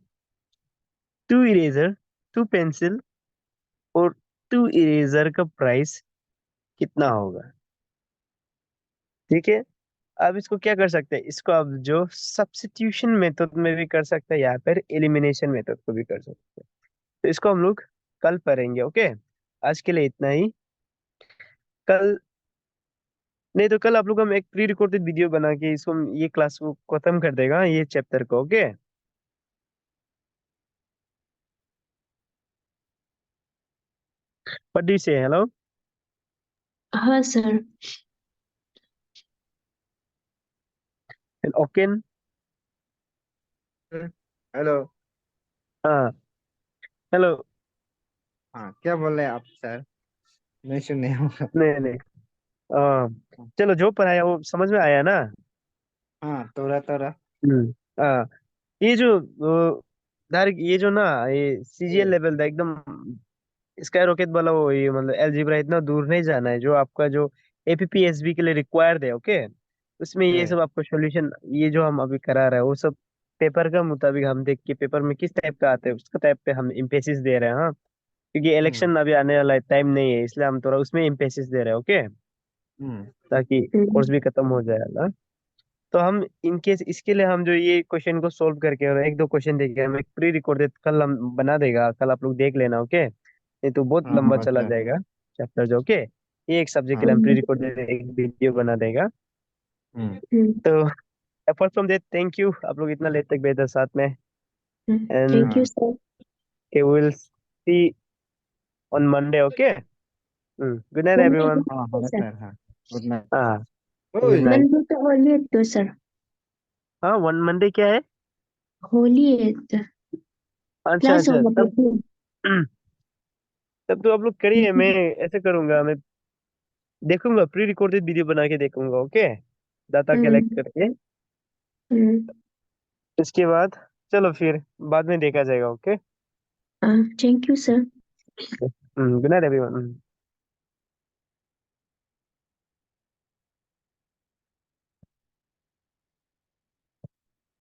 A: 2 इरेजर, 2 पेंसिल और 2 इरेजर का प्राइस कितना होगा, ठीक है। अब इसको क्या कर सकते हैं, इसको अब जो सब्स्टिट्यूशन मेथड में भी कर सकते हैं या फिर एलिमिनेशन मेथड को भी कर सकते हैं। तो इसको हम लोग कल पढ़ेंगे, ओके। आज के लिए इतना ही। कल नहीं तो कल आप लोग हम एक प्री रिकॉर्डेड वीडियो बना के इसको ये क्लास को खत्म कर देगा, ये चैप्टर को, ओके। व्हाट डू यू से, हेलो
B: हाँ सर।
A: And okay.
D: हेलो।
A: हाँ, हेलो।
D: हाँ, क्या बोल रहे हैं आप सर? नहीं सुने हूँ।
A: नहीं नहीं, हाँ, चलो जो पढ़ाया वो समझ में आया ना।
D: हाँ, थोड़ा थोड़ा।
A: हाँ, ये जो डायरेक्ट ये जो ना ये सीजीएल
D: ए,
A: लेवल था एकदम, स्काई रॉकेट वाला, वो ये मतलब अलजेब्रा इतना दूर नहीं जाना है, जो आपका जो एपीपीएसबी के लिए रिक्वायर्ड है, ओके। उसमें ये
D: ए,
A: सब आपको सॉल्यूशन, ये जो हम अभी करा रहे हैं वो सब पेपर का मुताबिक हम देख के पेपर में किस टाइप का आता है उसका टाइप पे हम इम्पेसिस दे रहे हैं, हाँ। क्योंकि
D: हम्म,
A: इलेक्शन अभी आने वाला है, टाइम नहीं है, इसलिए हम थोड़ा उसमें इम्पेसिस दे रहे हैं, ओके।
D: हम्म,
A: ताकि
B: हम्म,
A: कोर्स भी खत्म हो जाए ना। तो हम इनकेस इसके लिए हम जो ये क्वेश्चन को सोल्व करके और एक दो क्वेश्चन देके हम एक प्री रिकॉर्डेड कल हम बना देगा, कल आप लोग देख लेना, ओके। नहीं तो बहुत
D: हाँ
A: लंबा
D: हाँ
A: चला
D: सर।
A: जाएगा चैप्टर जो, ओके। ये एक सब्जेक्ट के लिए
D: हाँ।
A: हम प्री
B: हम्म,
A: रिकॉर्डेड एक वीडियो बना देगा।
D: हम्म,
A: तो apart from that, thank you आप लोग इतना लेट तक बैठे साथ में। एंड
B: थैंक यू
D: हाँ
B: sir.
A: We will see on Monday, okay. Good night
B: Monday
A: everyone.
D: हाँ
B: को
D: हाँ
B: सर।
D: सर, हाँ। Good night.
A: हाँ, गुड
D: ओए,
A: नाइट।
B: मंडे तो होली है तो सर।
A: हाँ, वन मंडे क्या है?
B: होली है तो
A: अच्छा
B: क्लास
A: अच्छा,
B: होगा
A: तब
B: तो।
A: तब तो आप लोग करिए, मैं ऐसे करूंगा, मैं देखूंगा प्री रिकॉर्डेड वीडियो बना के देखूंगा, ओके। डाटा कलेक्ट
B: हम्म,
A: करके,
B: हम्म,
A: इसके बाद चलो फिर बाद में देखा जाएगा, okay.
B: Thank you sir.
A: Good night everyone.